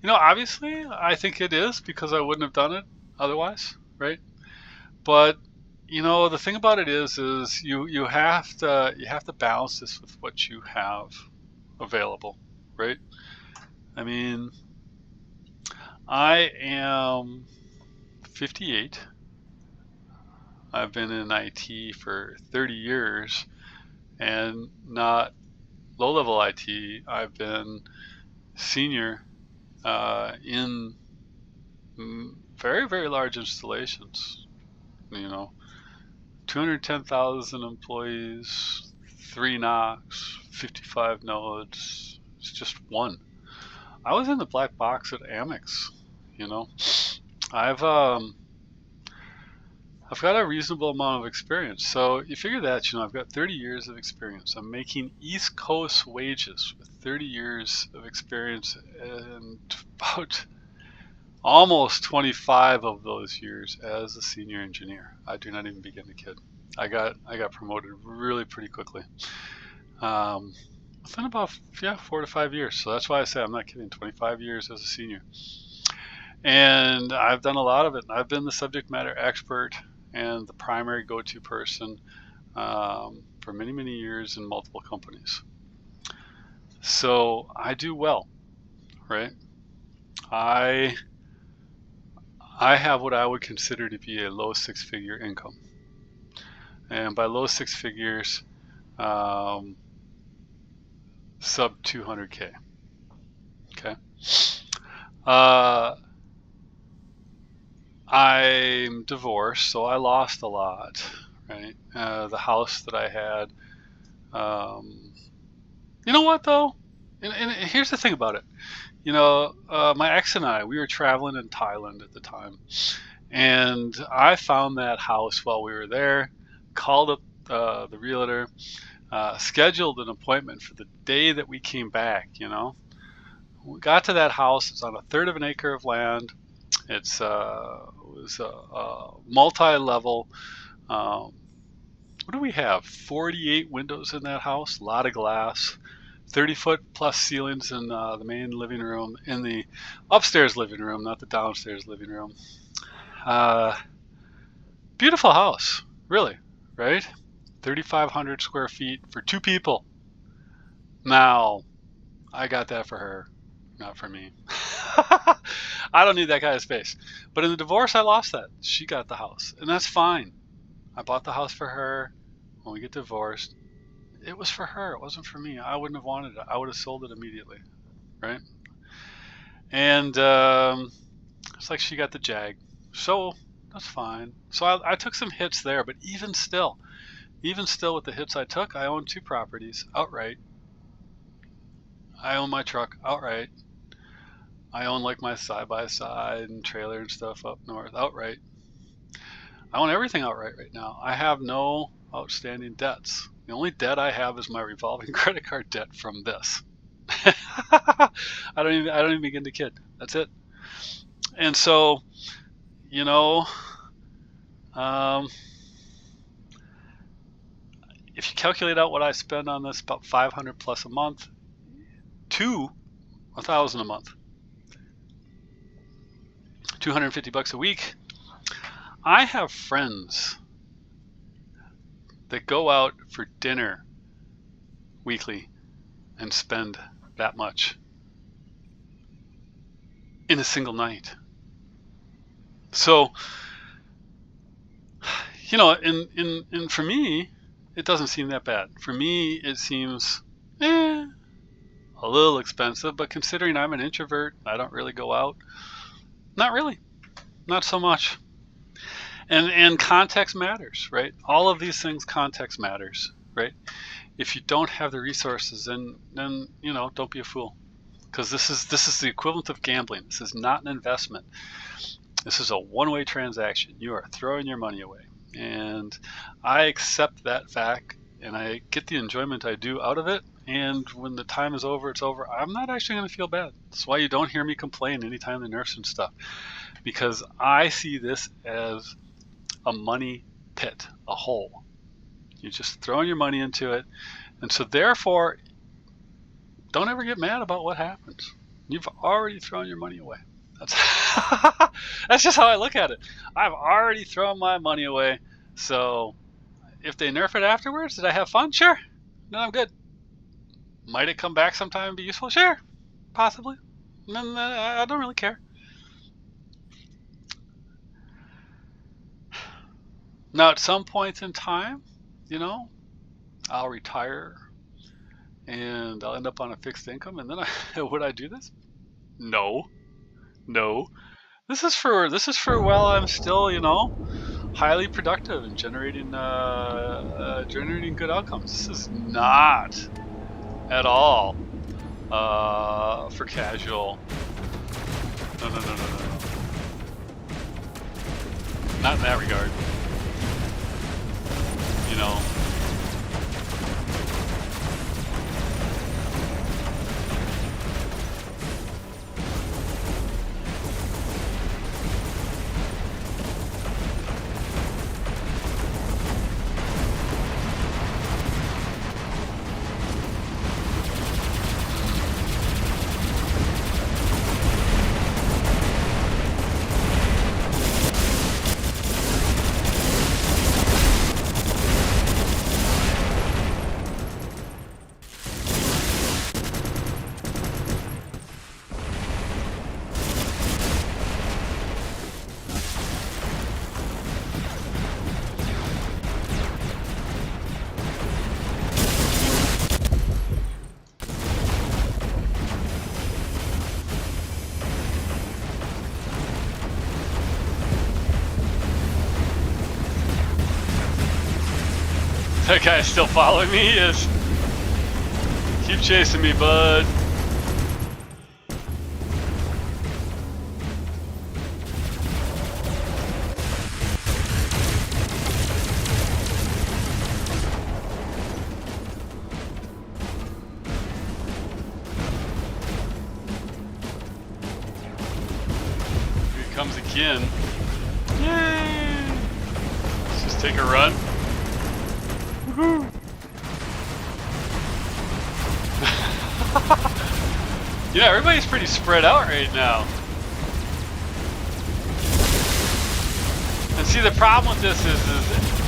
You know, obviously, I think it is, because I wouldn't have done it otherwise, right? But you know, the thing about it is you have to balance this with what you have available, right? I mean, I am 58. I've been in IT for 30 years, and not low-level IT. I've been senior in very, very large installations, you know, 210,000 employees, 3 knocks, 55 nodes. It's just one. I was in the black box at Amex, you know. I've got a reasonable amount of experience. So you figure that, I've got 30 years of experience. I'm making East Coast wages with 30 years of experience, and about almost 25 of those years as a senior engineer. I do not even begin to kid. I got promoted really pretty quickly. Within about 4 to 5 years. So that's why I say I'm not kidding. 25 years as a senior. And I've done a lot of it. I've been the subject matter expert and the primary go-to person for many, many years in multiple companies. So I do well, right? I have what I would consider to be a low six-figure income. And by low six figures, sub 200K. Okay. I'm divorced, so I lost a lot, right? The house that I had, you know what though? And here's the thing about it. My ex and I, we were traveling in Thailand at the time, and I found that house while we were there, called up the realtor, scheduled an appointment for the day that we came back. We got to that house. It's on 1/3 of an acre of land. It was a multi-level. What do we have? 48 windows in that house. A lot of glass. 30-foot plus ceilings in the main living room. In the upstairs living room, not the downstairs living room. Beautiful house, really, right? 3,500 square feet for 2 people. Now, I got that for her, not for me. I don't need that kind of space. But in the divorce, I lost that. She got the house, and that's fine. I bought the house for her. When we get divorced, it was for her. It wasn't for me. I wouldn't have wanted it. I would have sold it immediately, right? And it's like she got the Jag. So that's fine. So I took some hits there, but even still with the hits I took, I own 2 properties outright. I own my truck outright. I own like my side-by-side and trailer and stuff up north outright. I own everything outright right now. I have no outstanding debts. The only debt I have is my revolving credit card debt from this. I don't even begin to kid. That's it. And so, if you calculate out what I spend on this, about $500 plus a month to $1,000 a month, $250 a week. I have friends that go out for dinner weekly and spend that much in a single night. So, and for me, it doesn't seem that bad. For me, it seems a little expensive, but considering I'm an introvert, I don't really go out. Not really. Not so much. And context matters, right? All of these things, context matters, right? If you don't have the resources, then don't be a fool, because this is the equivalent of gambling. This is not an investment. This is a one-way transaction. You are throwing your money away, and I accept that fact, and I get the enjoyment I do out of it. And when the time is over, it's over. I'm not actually going to feel bad. That's why you don't hear me complain anytime the nerfs and stuff, because I see this as a money pit, a hole. You're just throwing your money into it. And so therefore, don't ever get mad about what happens. You've already thrown your money away. That's just how I look at it. I've already thrown my money away. So if they nerf it afterwards, did I have fun? Sure. No, I'm good. Might it come back sometime and be useful? Sure. Possibly. And I don't really care. Now, at some point in time, I'll retire and I'll end up on a fixed income, and then would I do this? No. This is for while I'm still, highly productive and generating generating good outcomes. This is not at all for casual. No. Not in that regard. You know. That guy's still following me? He is. Keep chasing me, bud. Here he comes again. Yay! Let's just take a run. Yeah, everybody's pretty spread out right now. And see, the problem with this is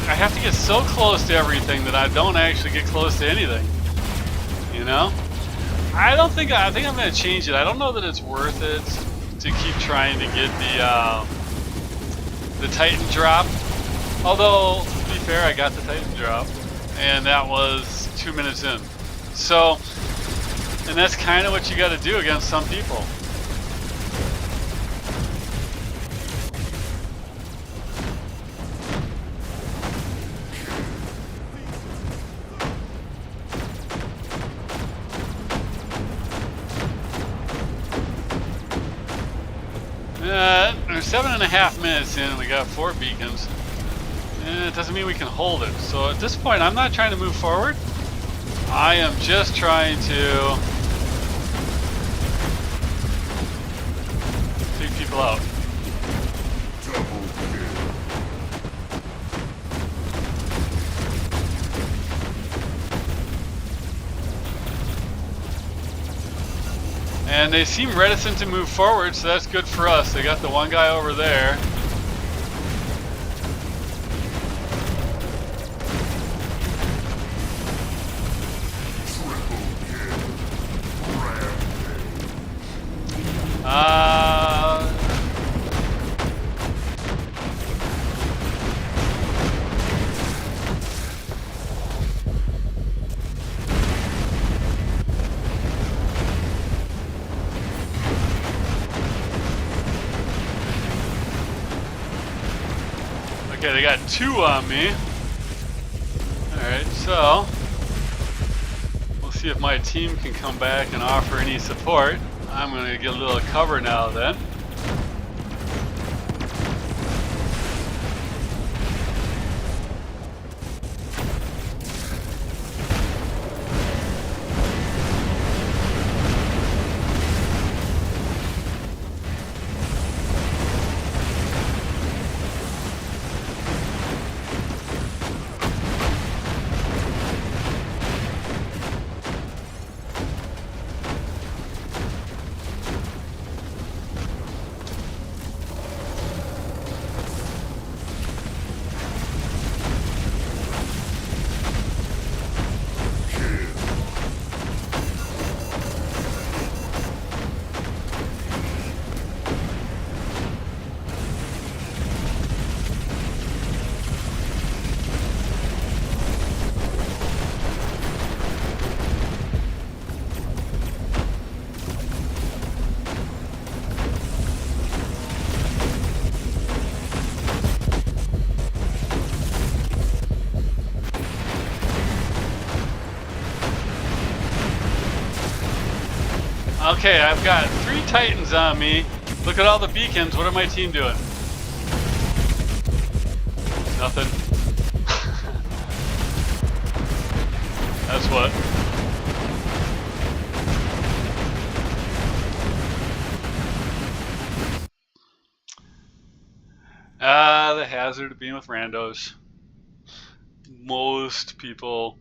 I have to get so close to everything that I don't actually get close to anything. You know? I think I'm going to change it. I don't know that it's worth it to keep trying to get the Titan drop. Although, to be fair, I got the Titan drop. And that was 2 minutes in. So, and that's kind of what you got to do against some people. We're 7.5 minutes in and we got 4 beacons. And it doesn't mean we can hold it. So at this point, I'm not trying to move forward. I am just trying to take people out. And they seem reticent to move forward, so that's good for us. They got the one guy over there. Okay, they got 2 on me. Alright, so we'll see if my team can come back and offer any support. I'm going to get a little cover now then. Okay, I've got 3 Titans on me. Look at all the beacons. What are my team doing? Nothing. That's what. The hazard of being with randos. Most people,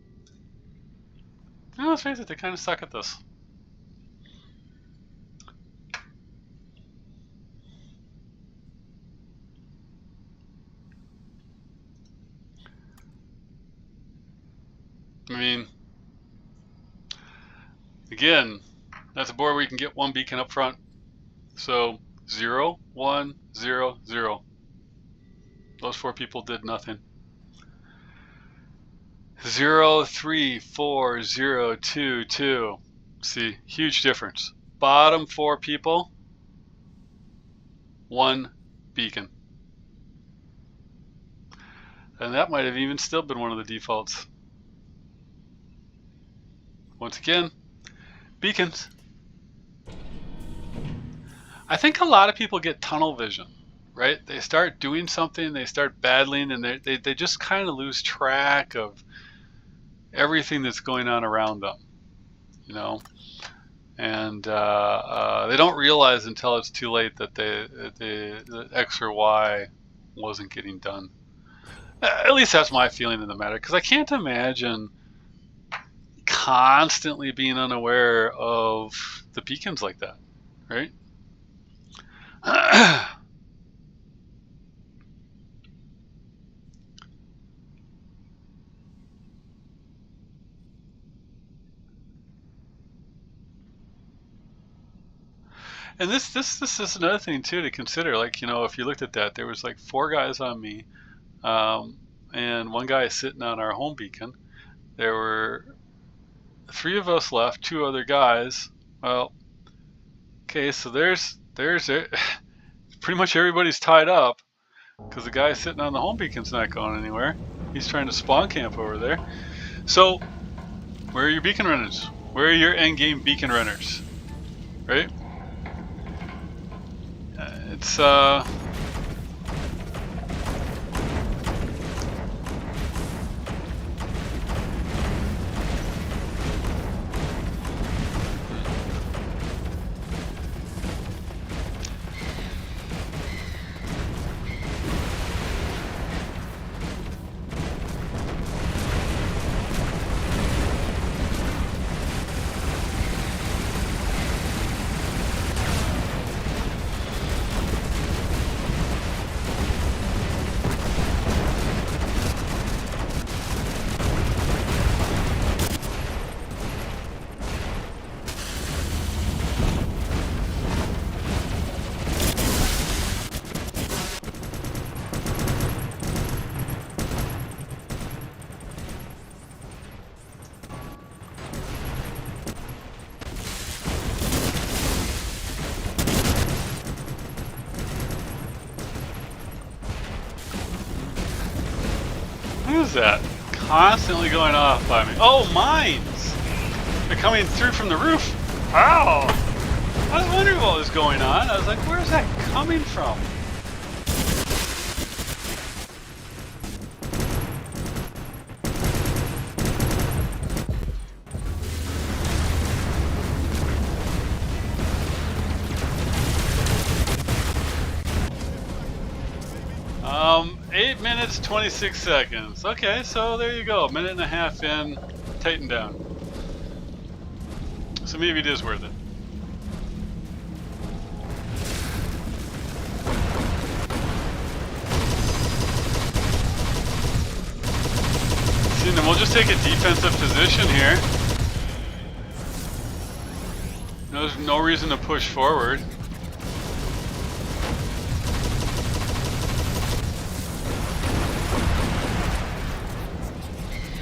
let's face it, they kind of suck at this. I mean, again, that's a board where you can get 1 beacon up front. So 0, 1, 0, 0. Those 4 people did nothing. 0, 3, 4, 0, 2, 2. See, huge difference. Bottom 4 people, 1 beacon. And that might have even still been one of the defaults. Once again, beacons. I think a lot of people get tunnel vision, right? They start doing something, they start battling, and they just kind of lose track of everything that's going on around them, you know? And they don't realize until it's too late that the X or Y wasn't getting done. At least that's my feeling in the matter, because I can't imagine constantly being unaware of the beacons like that, right? And this is another thing too to consider. Like, you know, if you looked at that, there was like 4 guys on me, and 1 guy sitting on our home beacon. There were 3 of us left, 2 other guys. Well, okay, so there's it. Pretty much everybody's tied up because the guy sitting on the home beacon's not going anywhere. He's trying to spawn camp over there. So, where are your beacon runners? Where are your end game beacon runners? Right? It's Who's that? Constantly going off by me. Oh, mines! They're coming through from the roof. Ow! I was wondering what was going on. I was like, where's that coming from? Um, 8 minutes, 26 seconds. Okay, so there you go. 1.5 minutes in, tighten down. So maybe it is worth it. See, then we'll just take a defensive position here. There's no reason to push forward.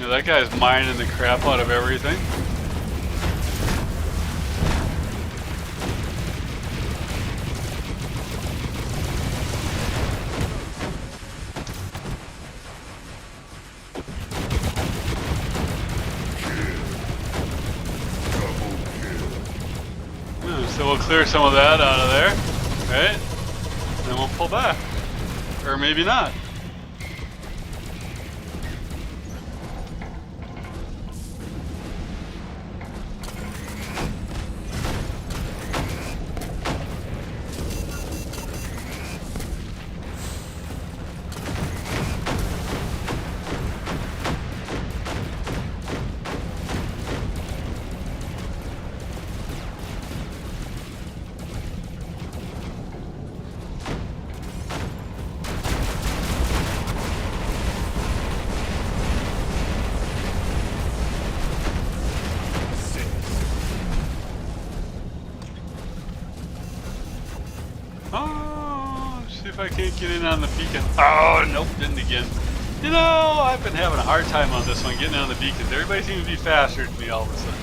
Yeah, that guy's mining the crap out of everything. clear some of that out of there, right? Then we'll pull back. Or maybe not. Oh, see if I can't get in on the beacon. Oh, nope, didn't again. You know, I've been having a hard time on this one, getting on the beacons. Everybody seems to be faster than me all of a sudden.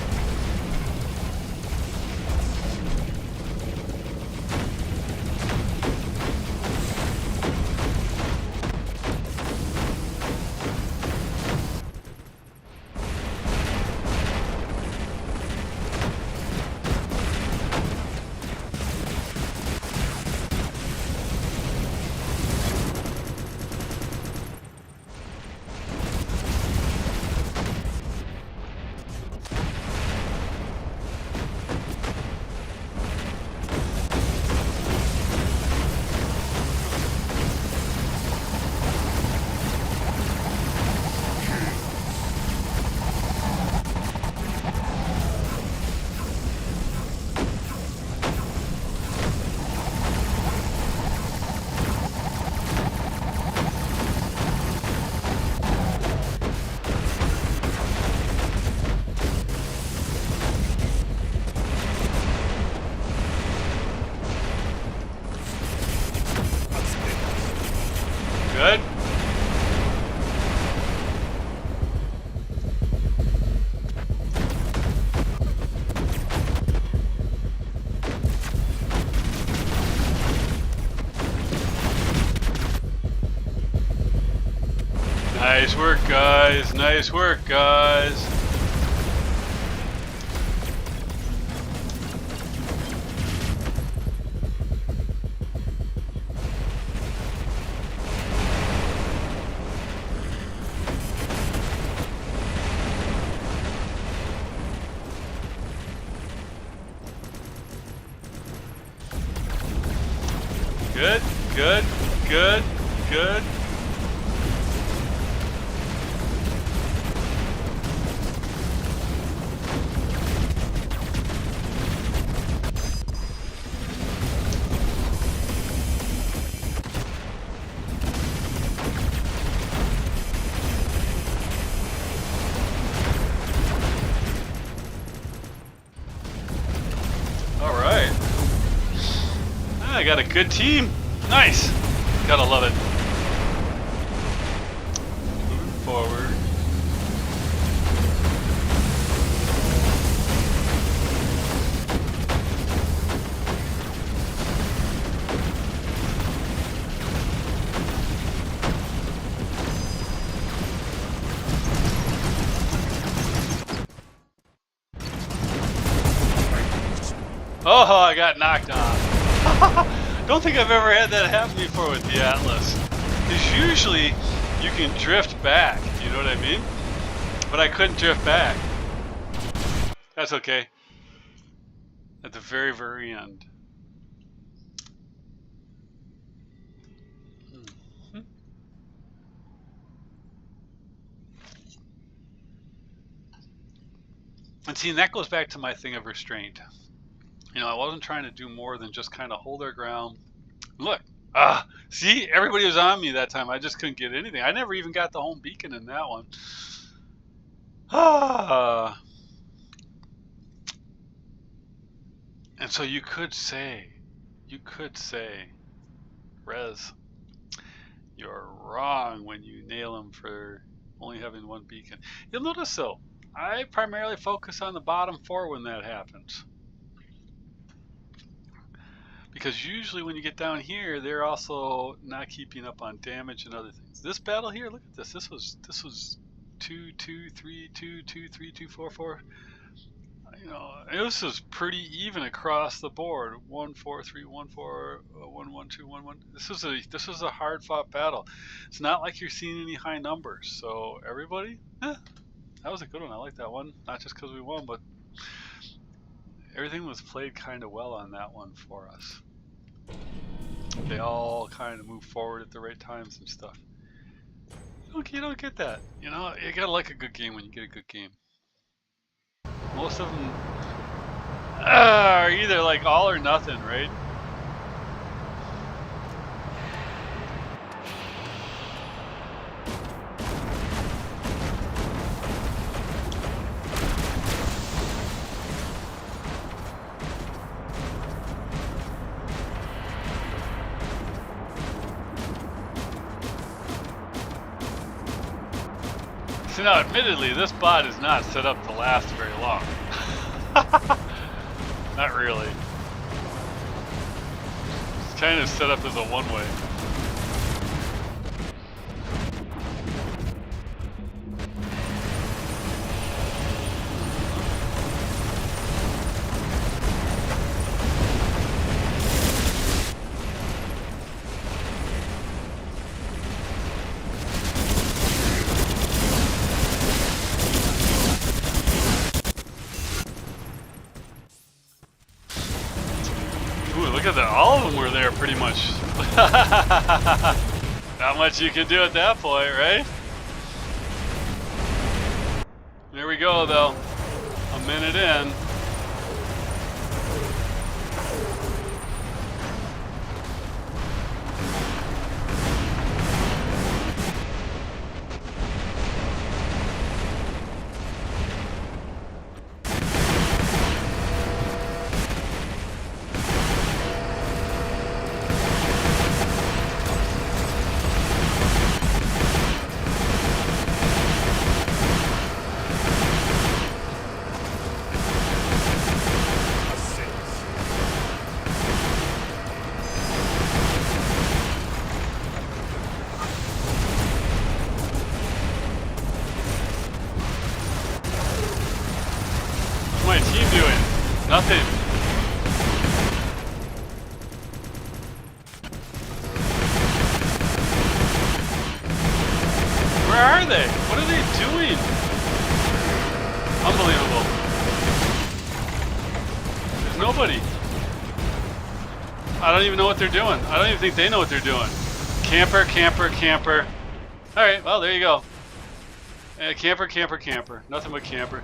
Good. Nice work, guys. Nice work, guys. Good, good, good, good. All right. I got a good team. Nice. Gotta love it. Moving forward. Oh, I got knocked off. Don't think I've ever had that happen before with the Atlas. Because usually you can drift back, you know what I mean? But I couldn't drift back. That's okay. At the very, very end. And see, and that goes back to my thing of restraint. You know, I wasn't trying to do more than just kind of hold our ground. Look, see, everybody was on me that time. I just couldn't get anything. I never even got the home beacon in that one. And so you could say, Rez, you're wrong when you nail him for only having one beacon. You'll notice though, I primarily focus on the bottom four when that happens. Because usually when you get down here, they're also not keeping up on damage and other things. This battle here, look at this. This was 2, 2, 3, 2, 2, 3, 2, 4, 4. you know, this is pretty even across the board. 1 4 3 1 4 1 1 2 1 1. This is a hard fought battle. It's not like you're seeing any high numbers. So everybody, that was a good one. I like that one. Not just because we won, but everything was played kind of well on that one for us. They all kind of move forward at the right times and stuff. You don't get that. You know, you gotta like a good game when you get a good game. Most of them are either like all or nothing, right? So now, admittedly, this bot is not set up to last very long. Not really. It's kind of set up as a one-way. Look at that, all of them were there pretty much. Not much you can do at that point, right? There we go though, a minute in. What's my team doing? Nothing. Where are they? What are they doing? Unbelievable. There's nobody. I don't even know what they're doing. I don't even think they know what they're doing. Camper, camper, camper. Alright, well, there you go. Camper, camper, camper. Nothing but camper.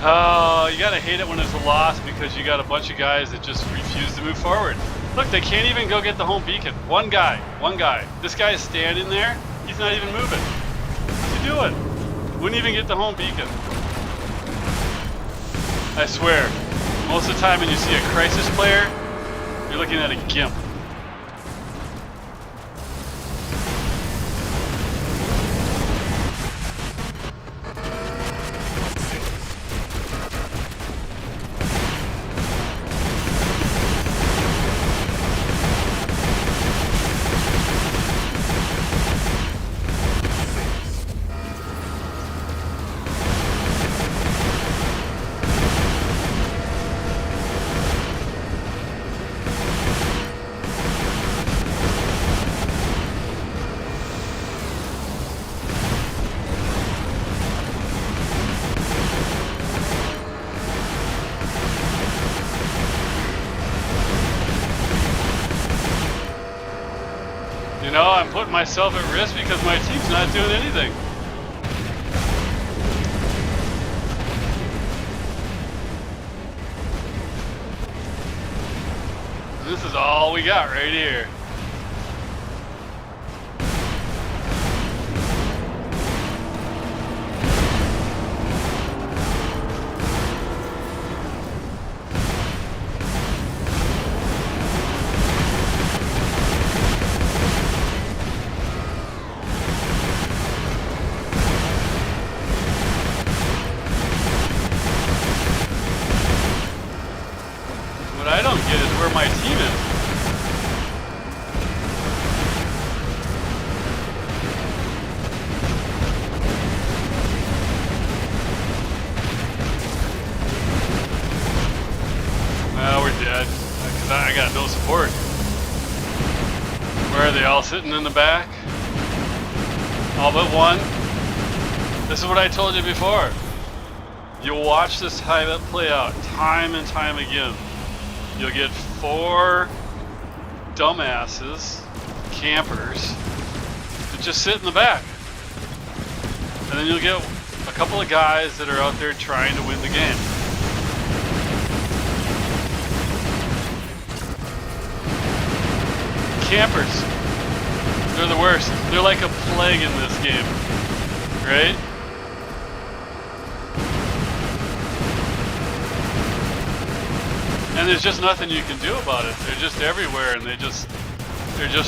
Oh, you gotta hate it when it's a loss because you got a bunch of guys that just refuse to move forward. Look, they can't even go get the home beacon. One guy. This guy is standing there. He's not even moving. What's he doing? Wouldn't even get the home beacon. I swear, most of the time when you see a crisis player, you're looking at a gimp. You know, I'm putting myself at risk because my team's not doing anything. This is all we got right here. they all sitting in the back? All but one? This is what I told you before. You'll watch this pilot play out time and time again. You'll get 4 dumbasses, campers, that just sit in the back. And then you'll get a couple of guys that are out there trying to win the game. Campers, they're the worst. They're like a plague in this game, right? And there's just nothing you can do about it. They're just everywhere, and they're just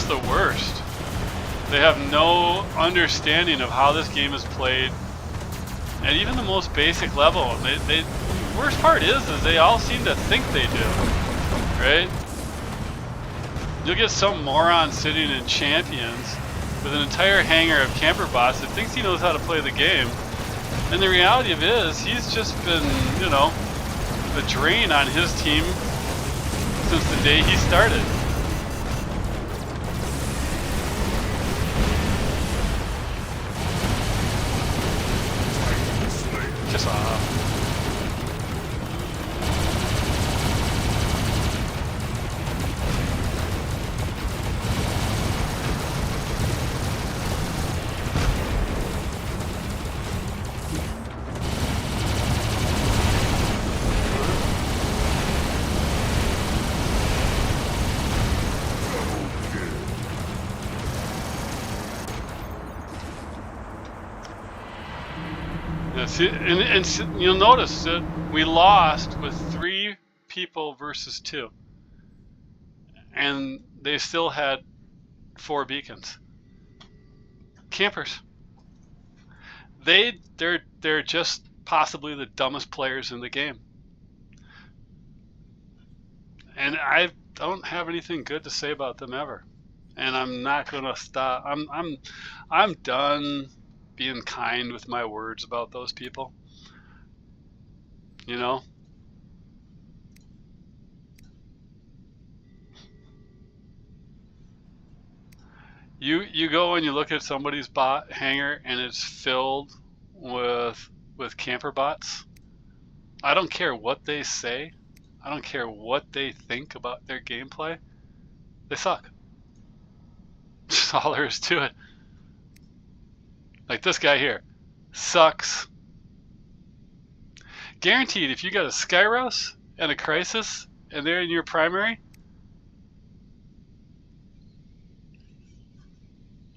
the worst. They have no understanding of how this game is played, and even the most basic level. The worst part is they all seem to think they do, right? You'll get some moron sitting in Champions with an entire hangar of camper bots that thinks he knows how to play the game, and the reality of it is he's just been, you know, the drain on his team since the day he started. Just off. And you'll notice that we lost with 3 people versus 2, and they still had 4 beacons. Campers. They're just possibly the dumbest players in the game, and I don't have anything good to say about them ever. And I'm not gonna stop. I'm done being kind with my words about those people. You know? You go and you look at somebody's bot hangar and it's filled with camper bots. I don't care what they say. I don't care what they think about their gameplay. They suck. That's all there is to it. Like this guy here. Sucks. Guaranteed, if you got a Skyros and a Crisis and they're in your primary.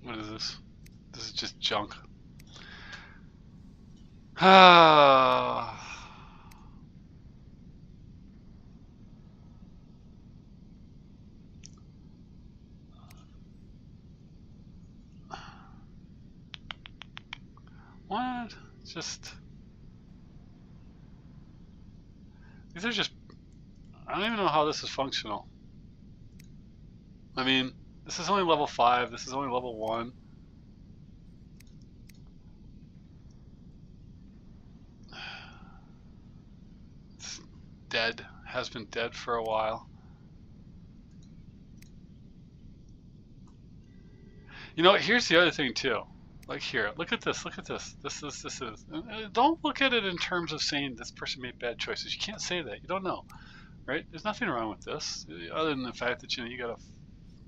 What is this? This is just junk. Ah. What? Just. These are just. I don't even know how this is functional. I mean, this is only level 5. This is only level 1. It's dead. Has been dead for a while. You know, here's the other thing too. Like here, look at this. Look at this. This is. Don't look at it in terms of saying this person made bad choices. You can't say that. You don't know, right? There's nothing wrong with this, other than the fact that you got a,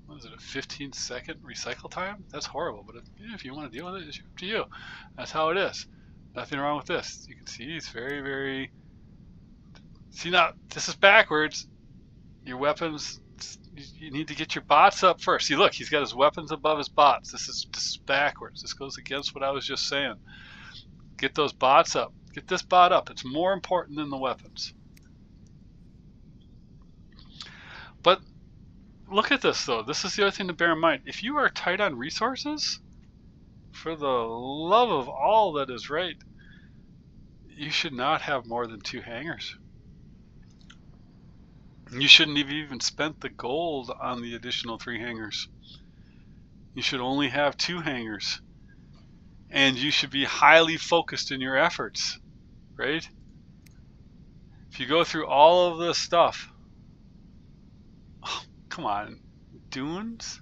what is it, a 15-second recycle time? That's horrible. But if you want to deal with it, it's up to you. That's how it is. Nothing wrong with this. You can see he's very, very. See now, this is backwards. Your weapons. You need to get your bots up first. See, look, he's got his weapons above his bots. This is backwards. This goes against what I was just saying. Get those bots up. Get this bot up. It's more important than the weapons. But look at this, though. This is the other thing to bear in mind. If you are tight on resources, for the love of all that is right, you should not have more than 2 hangars. You shouldn't have even spent the gold on the additional 3 hangars. You should only have 2 hangars. And you should be highly focused in your efforts, right? If you go through all of this stuff, oh, come on, dunes?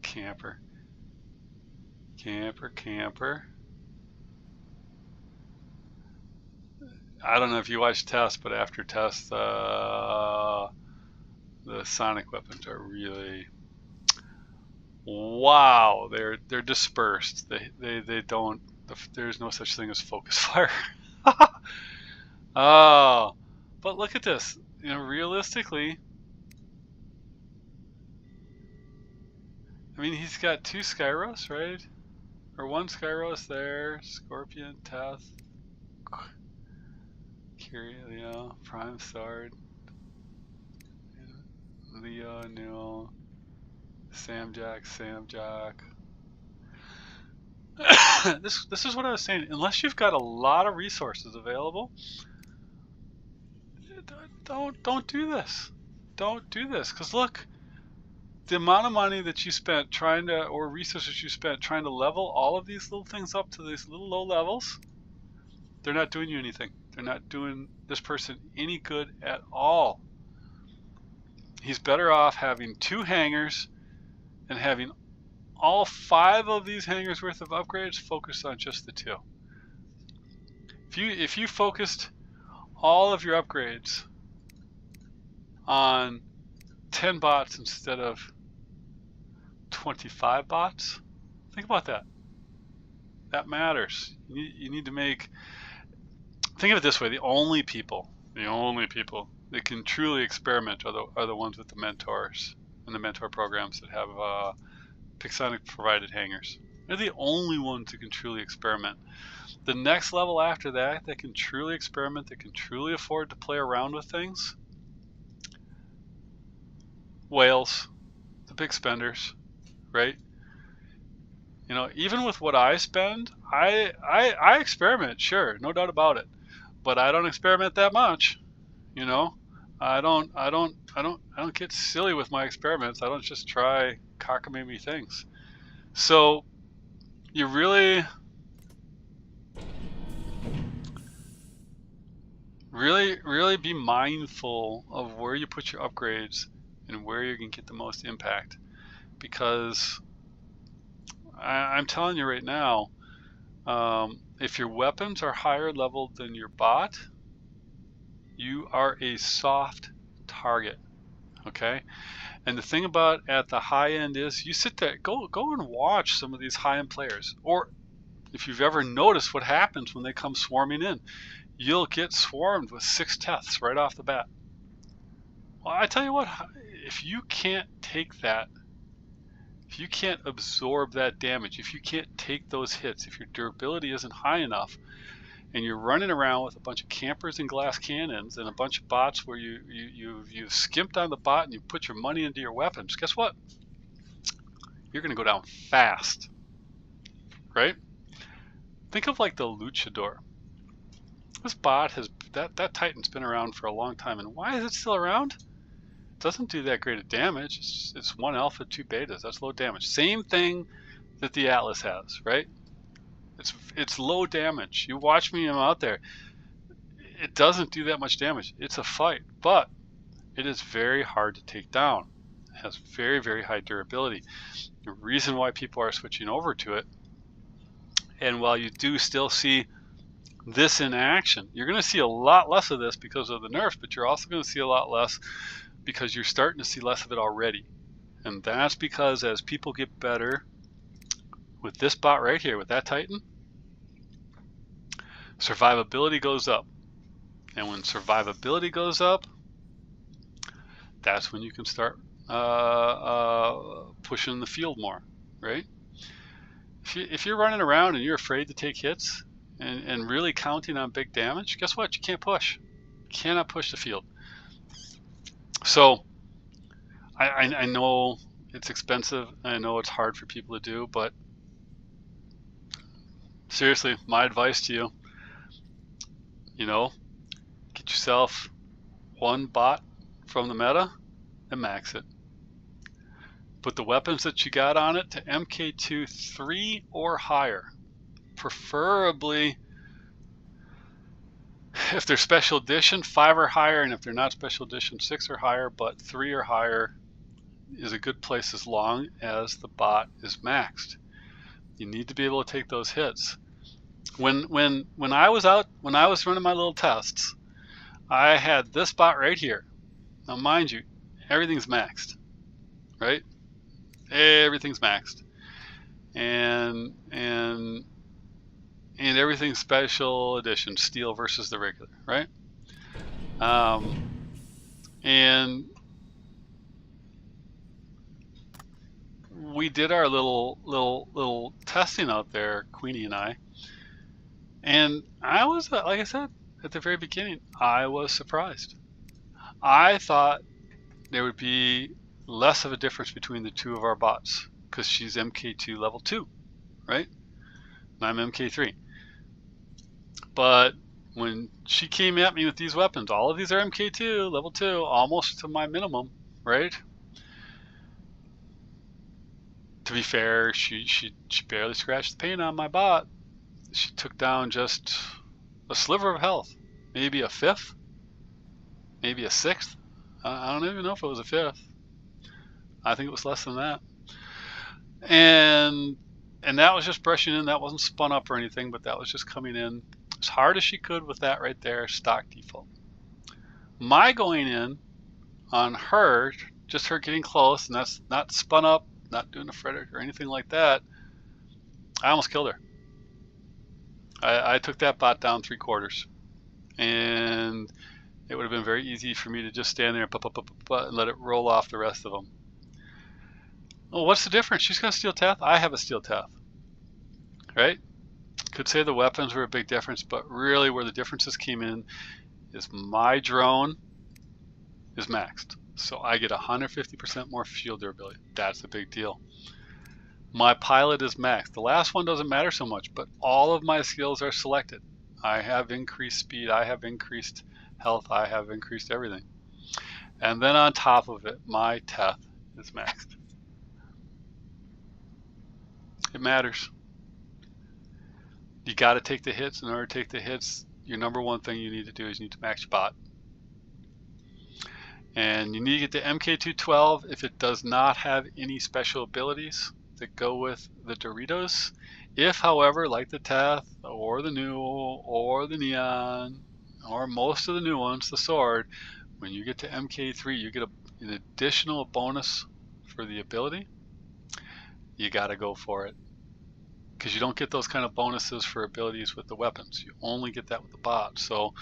camper. Camper, camper. I don't know if you watch Test, but after Test, the sonic weapons are really, wow. They're dispersed. They don't. There's no such thing as focus fire. Oh, but look at this. You know, realistically, I mean, he's got 2 Skyros, right? Or 1 Skyros there. Scorpion, Teth, Curio, Prime Sword, Leo, Newell, Samjack. This is what I was saying. Unless you've got a lot of resources available, don't do this. Don't do this, because look, the amount of money that you spent trying to, or resources you spent trying to level all of these little things up to these little low levels, they're not doing you anything. They're not doing this person any good at all. He's better off having 2 hangars and having all 5 of these hangars worth of upgrades focused on just the 2. If you focused all of your upgrades on 10 bots instead of 25 bots, think about that. That matters. You need to make, think of it this way, the only people that can truly experiment are the ones with the mentors and the mentor programs that have Pixonic provided hangars. They're the only ones that can truly experiment. The next level after that can truly experiment, that can truly afford to play around with things, whales, the big spenders, right? You know, even with what I spend, I experiment, sure, no doubt about it, but I don't experiment that much. You know, I don't get silly with my experiments. I don't just try cockamamie things. So you really be mindful of where you put your upgrades and where you can get the most impact, because I'm telling you right now, if your weapons are higher level than your bot, you are a soft target. Okay, and the thing about at the high end is, you sit there, go and watch some of these high end players, or if you've ever noticed what happens when they come swarming in, you'll get swarmed with 6 Teths right off the bat. Well, I tell you what, if you can't take that, if you can't absorb that damage, if you can't take those hits, if your durability isn't high enough, and you're running around with a bunch of campers and glass cannons and a bunch of bots where you've skimped on the bot and you put your money into your weapons, guess what? You're going to go down fast, right? Think of like the Luchador. This bot has, that Titan's been around for a long time, and why is it still around? It doesn't do that great of damage. It's 1 alpha, 2 betas. That's low damage. Same thing that the Atlas has, right? It's low damage. You watch me, I'm out there. It doesn't do that much damage. It's a fight, but it is very hard to take down. It has very, very high durability. The reason why people are switching over to it, and while you do still see this in action, you're going to see a lot less of this because of the nerfs, but you're also going to see a lot less because you're starting to see less of it already. And that's because as people get better with this bot right here, with that Titan, survivability goes up. And when survivability goes up, that's when you can start pushing the field more, right? If you're running around and you're afraid to take hits and really counting on big damage, guess what? You can't push. You cannot push the field. So I know it's expensive. I know it's hard for people to do, but seriously, my advice to you, you know, get yourself 1 bot from the meta and max it. Put the weapons that you got on it to MK2 3 or higher. Preferably, if they're special edition, 5 or higher, and if they're not special edition, 6 or higher, but 3 or higher is a good place as long as the bot is maxed. You need to be able to take those hits. When I was running my little tests, I had this bot right here. Now mind you, everything's maxed, right? Everything's maxed. And everything's special edition, steel versus the regular, right? And we did our little testing out there, Queenie and I was, like I said at the very beginning, I was surprised. I thought there would be less of a difference between the two of our bots because she's MK2 level 2, right? And I'm MK3. But when she came at me with these weapons, all of these are MK2 level 2, almost to my minimum, right? To be fair, she barely scratched the paint on my bot. She took down just a sliver of health, maybe a fifth, maybe a sixth. I don't even know if it was a fifth. I think it was less than that. And that was just brushing in. That wasn't spun up or anything, but that was just coming in as hard as she could with that right there, stock default. My going in on her, just her getting close, and that's not spun up, not doing a Frederick or anything like that, I almost killed her. I took that bot down 3/4, and it would have been very easy for me to just stand there and let it roll off the rest of them. Well, what's the difference? She's got a steel teth. I have a steel teth, right? Could say the weapons were a big difference, but really where the differences came in is my drone is maxed. So I get 150% more shield durability. That's a big deal. My pilot is maxed. The last one doesn't matter so much, but all of my skills are selected. I have increased speed, I have increased health, I have increased everything. And then on top of it, my teth is maxed. It matters. You got to take the hits. In order to take the hits, your number one thing you need to do is you need to max your bot. And you need to get the MK212 if it does not have any special abilities that go with the Doritos. If, however, like the Teth or the Newell or the Neon or most of the new ones, the Sword, when you get to MK3, you get an additional bonus for the ability. You got to go for it, because you don't get those kind of bonuses for abilities with the weapons. You only get that with the bot. So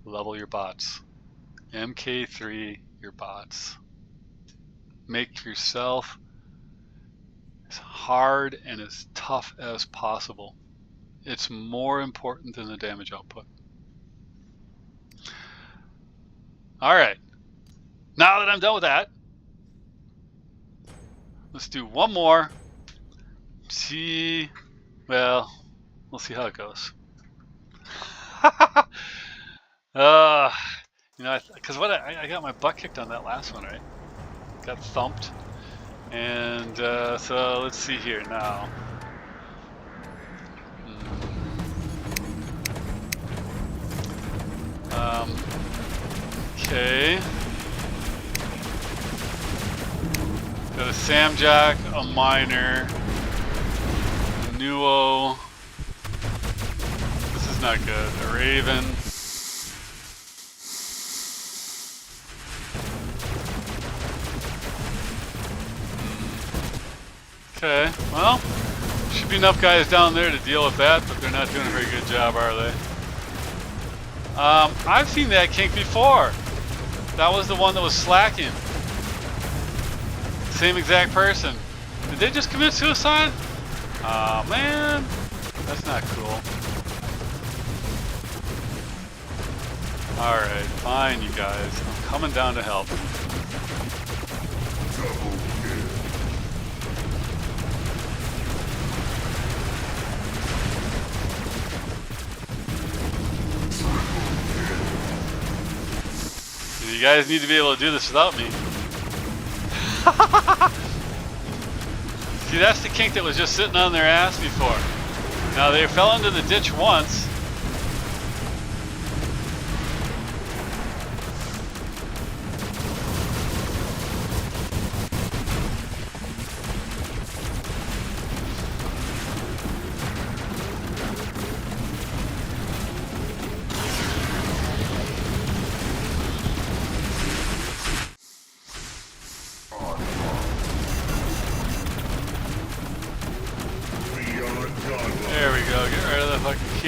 level your bots. MK3 your bots. Make yourself as hard and as tough as possible. It's more important than the damage output. Alright, now that I'm done with that, let's do one more. Well, we'll see how it goes. You know, because I got my butt kicked on that last one, right? Got thumped. And so let's see here now. Okay. Got a Samjack, a Miner, a Nuo. This is not good. A Raven. Okay, well, should be enough guys down there to deal with that, but they're not doing a very good job, are they? I've seen that kink before. That was the one that was slacking. Same exact person. Did they just commit suicide? Aw, man. That's not cool. Alright, fine, you guys. I'm coming down to help. You guys need to be able to do this without me. See, that's the kink that was just sitting on their ass before. Now they fell into the ditch once.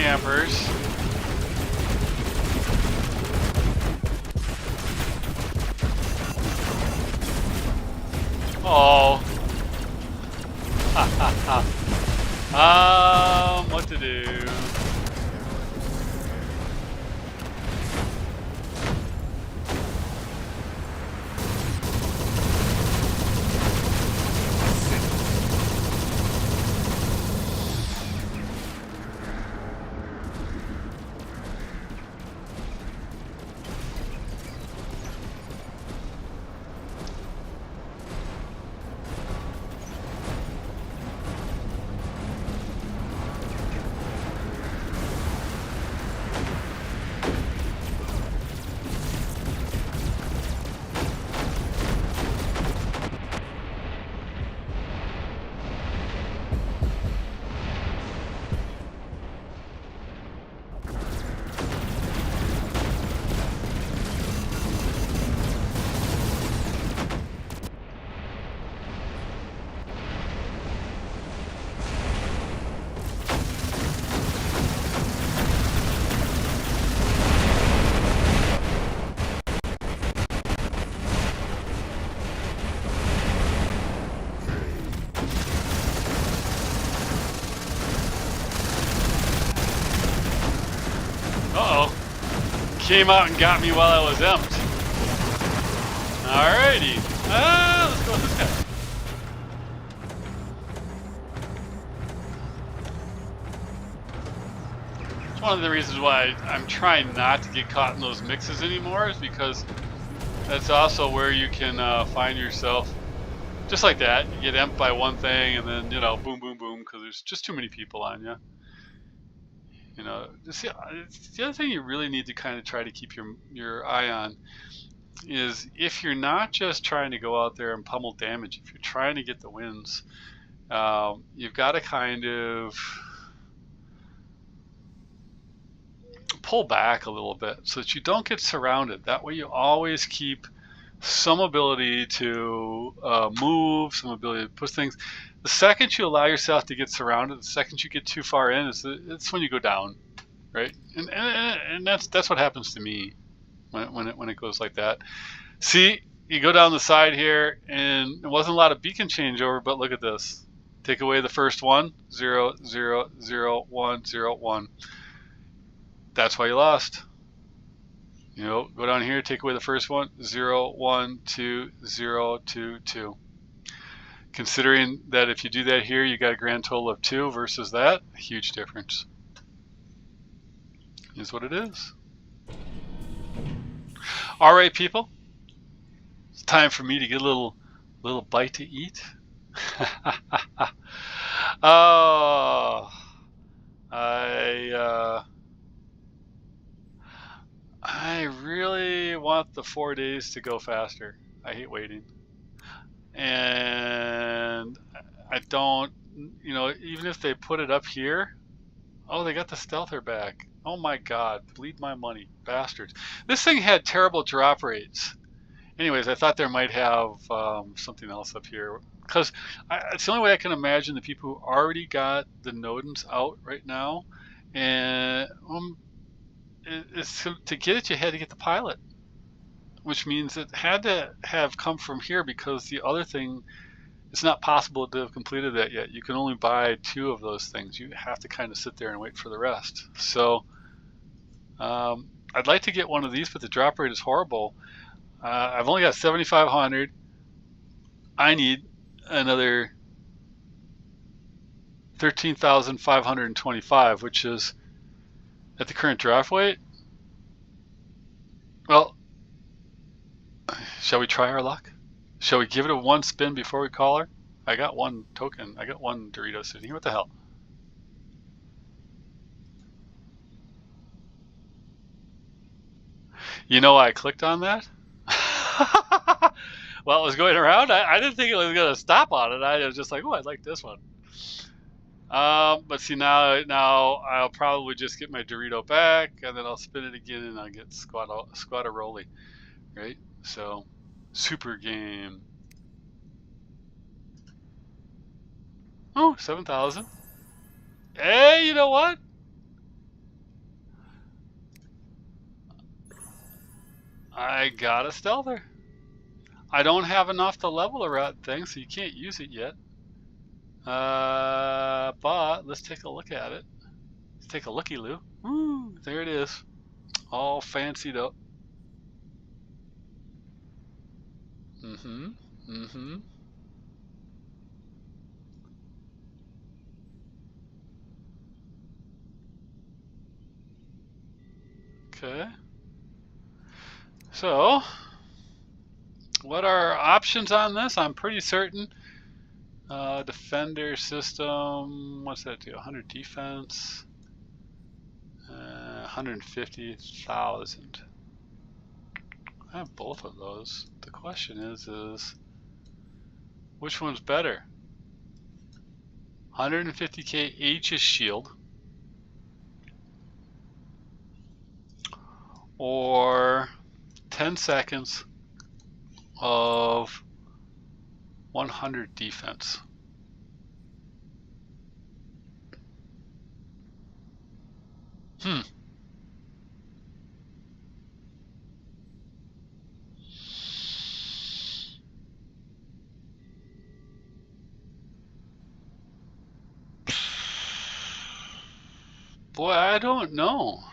campers. Oh. What to do? Uh-oh. Came out and got me while I was empty. Alrighty. Let's go with this guy. It's one of the reasons why I'm trying not to get caught in those mixes anymore, is because that's also where you can find yourself just like that. You get emped by one thing and then, you know, boom, boom, boom, because there's just too many people on you. You know, the other thing you really need to kind of try to keep your eye on is if you're not just trying to go out there and pummel damage, if you're trying to get the wins, you've got to kind of pull back a little bit so that you don't get surrounded. That way you always keep some ability to move, some ability to push things. The second you allow yourself to get surrounded, the second you get too far in, it's when you go down, right? And that's what happens to me when it goes like that. See, you go down the side here, and it wasn't a lot of beacon changeover, but look at this. Take away the first one, 0, 0, 0, 1, 0, 1. That's why you lost. You know, go down here, take away the first one, 0, 1, 2, 0, 2, 2. Considering that if you do that here, you got a grand total of 2 versus that, a huge difference. Is what it is. All right, people. It's time for me to get a little bite to eat. Oh, I really want the 4 days to go faster. I hate waiting. And I don't, you know, even if they put it up here, oh, they got the stealther back. Oh my God, bleed my money, bastards. This thing had terrible drop rates. Anyways, I thought there might have something else up here, because it's the only way I can imagine the people who already got the Nodens out right now, and to get it, you had to get the pilot, which means it had to have come from here, because the other thing, it's not possible to have completed that yet. You can only buy 2 of those things. You have to kind of sit there and wait for the rest. So I'd like to get one of these, but the drop rate is horrible. I've only got 7,500. I need another 13,525, which is at the current draft weight. Well, shall we try our luck? Shall we give it a 1 spin before we call her? I got 1 token. I got 1 Dorito sitting here. What the hell? You know why I clicked on that? Well, it was going around. I didn't think it was going to stop on it. I was just like, oh, I like this one. But see, now I'll probably just get my Dorito back, and then I'll spin it again, and I'll get Squadaroli, right? So, super game. Oh, 7,000. Hey, you know what? I got a stealther. I don't have enough to level the rat thing, so you can't use it yet. But let's take a look at it. Let's take a looky-loo. Woo, there it is. All fancied up. Okay. So, what are our options on this? I'm pretty certain. Defender system, what's that do? 100 defense, 150,000. I have both of those. The question is which one's better? 150k Aegis shield or 10 seconds of 100 defense. Boy, I don't know.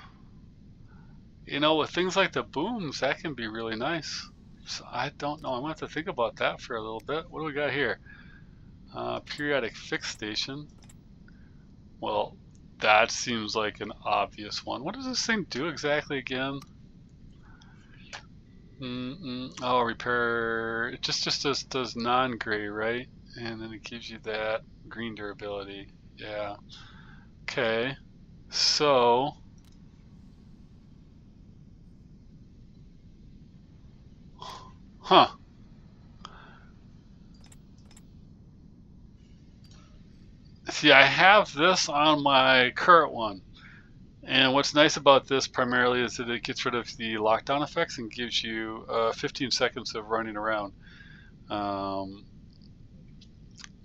You know, with things like the booms, that can be really nice. So I don't know. I'm going to have to think about that for a little bit. What do we got here? Periodic fix station. Well, that seems like an obvious one. What does this thing do exactly again? Oh, repair. It just does non-gray, right? And then it gives you that green durability. Yeah. Okay. So, huh. See, I have this on my current one. And what's nice about this primarily is that it gets rid of the lockdown effects and gives you 15 seconds of running around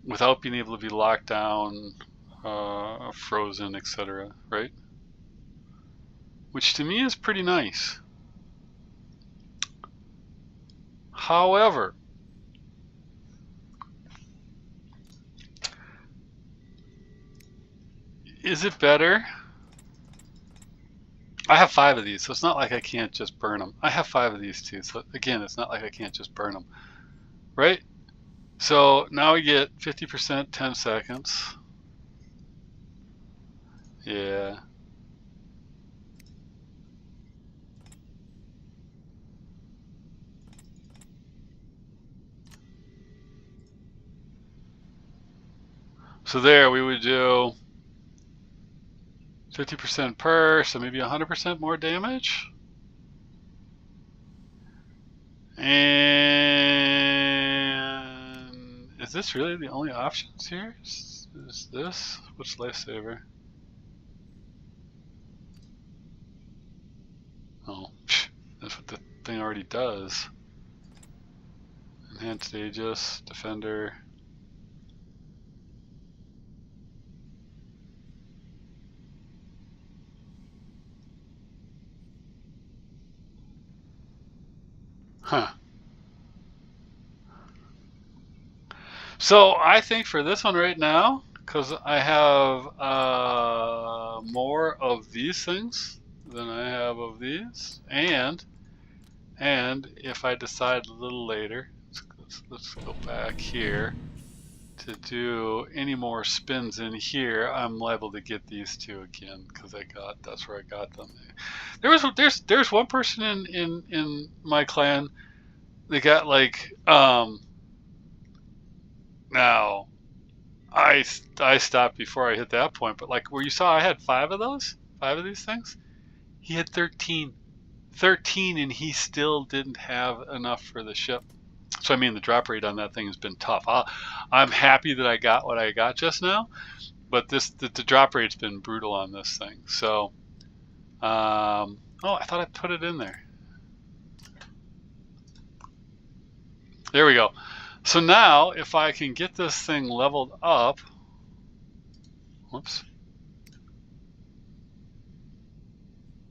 without being able to be locked down, frozen, etc. Right? Which to me is pretty nice. However, is it better? I have 5 of these, so it's not like I can't just burn them. I have 5 of these too, so again, it's not like I can't just burn them, right? So now we get 50%, 10 seconds. Yeah. So there we would do 50% per, so maybe 100% more damage. And is this really the only options here? Is this? What's lifesaver? Oh, that's what the thing already does. Enhanced Aegis, Defender. Huh. So I think for this one right now, because I have more of these things than I have of these, and if I decide a little later, let's go back here to do any more spins in here, I'm liable to get these two again because that's where I got them. There's one person in my clan that got like now I stopped before I hit that point, but like where you saw I had 5 of these things, he had 13 and he still didn't have enough for the ship. So I mean the drop rate on that thing has been tough. I'm happy that I got what I got just now, but the drop rate's been brutal on this thing. So oh, I thought I put it in there. There we go. So now if I can get this thing leveled up, whoops,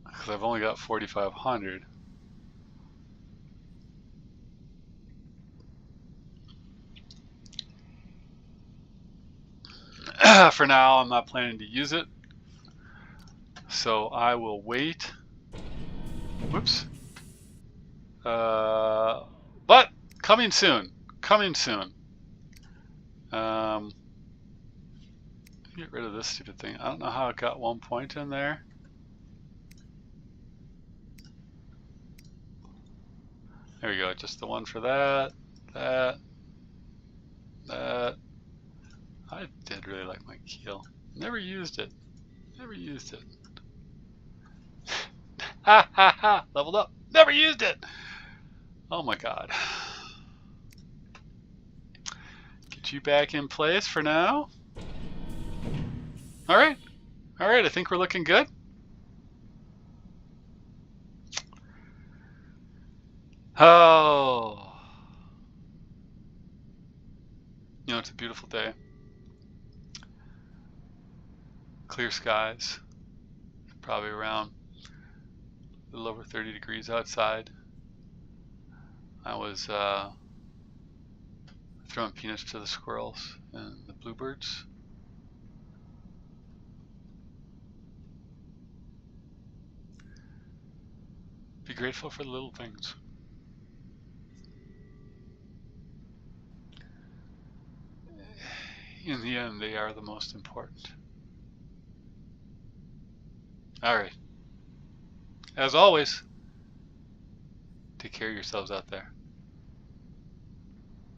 because I've only got 4,500. For now, I'm not planning to use it. So I will wait. Whoops. But coming soon. Coming soon. Get rid of this stupid thing. I don't know how it got 1 point in there. There we go. Just the one for that. That. I did really like my keel. Never used it. Never used it. Ha ha ha! Leveled up. Never used it! Oh my god. Get you back in place for now. Alright. Alright, I think we're looking good. Oh. You know, it's a beautiful day. Clear skies. Probably around a little over 30 degrees outside. I was throwing peanuts to the squirrels and the bluebirds. Be grateful for the little things. In the end, they are the most important. Alright. As always, take care of yourselves out there.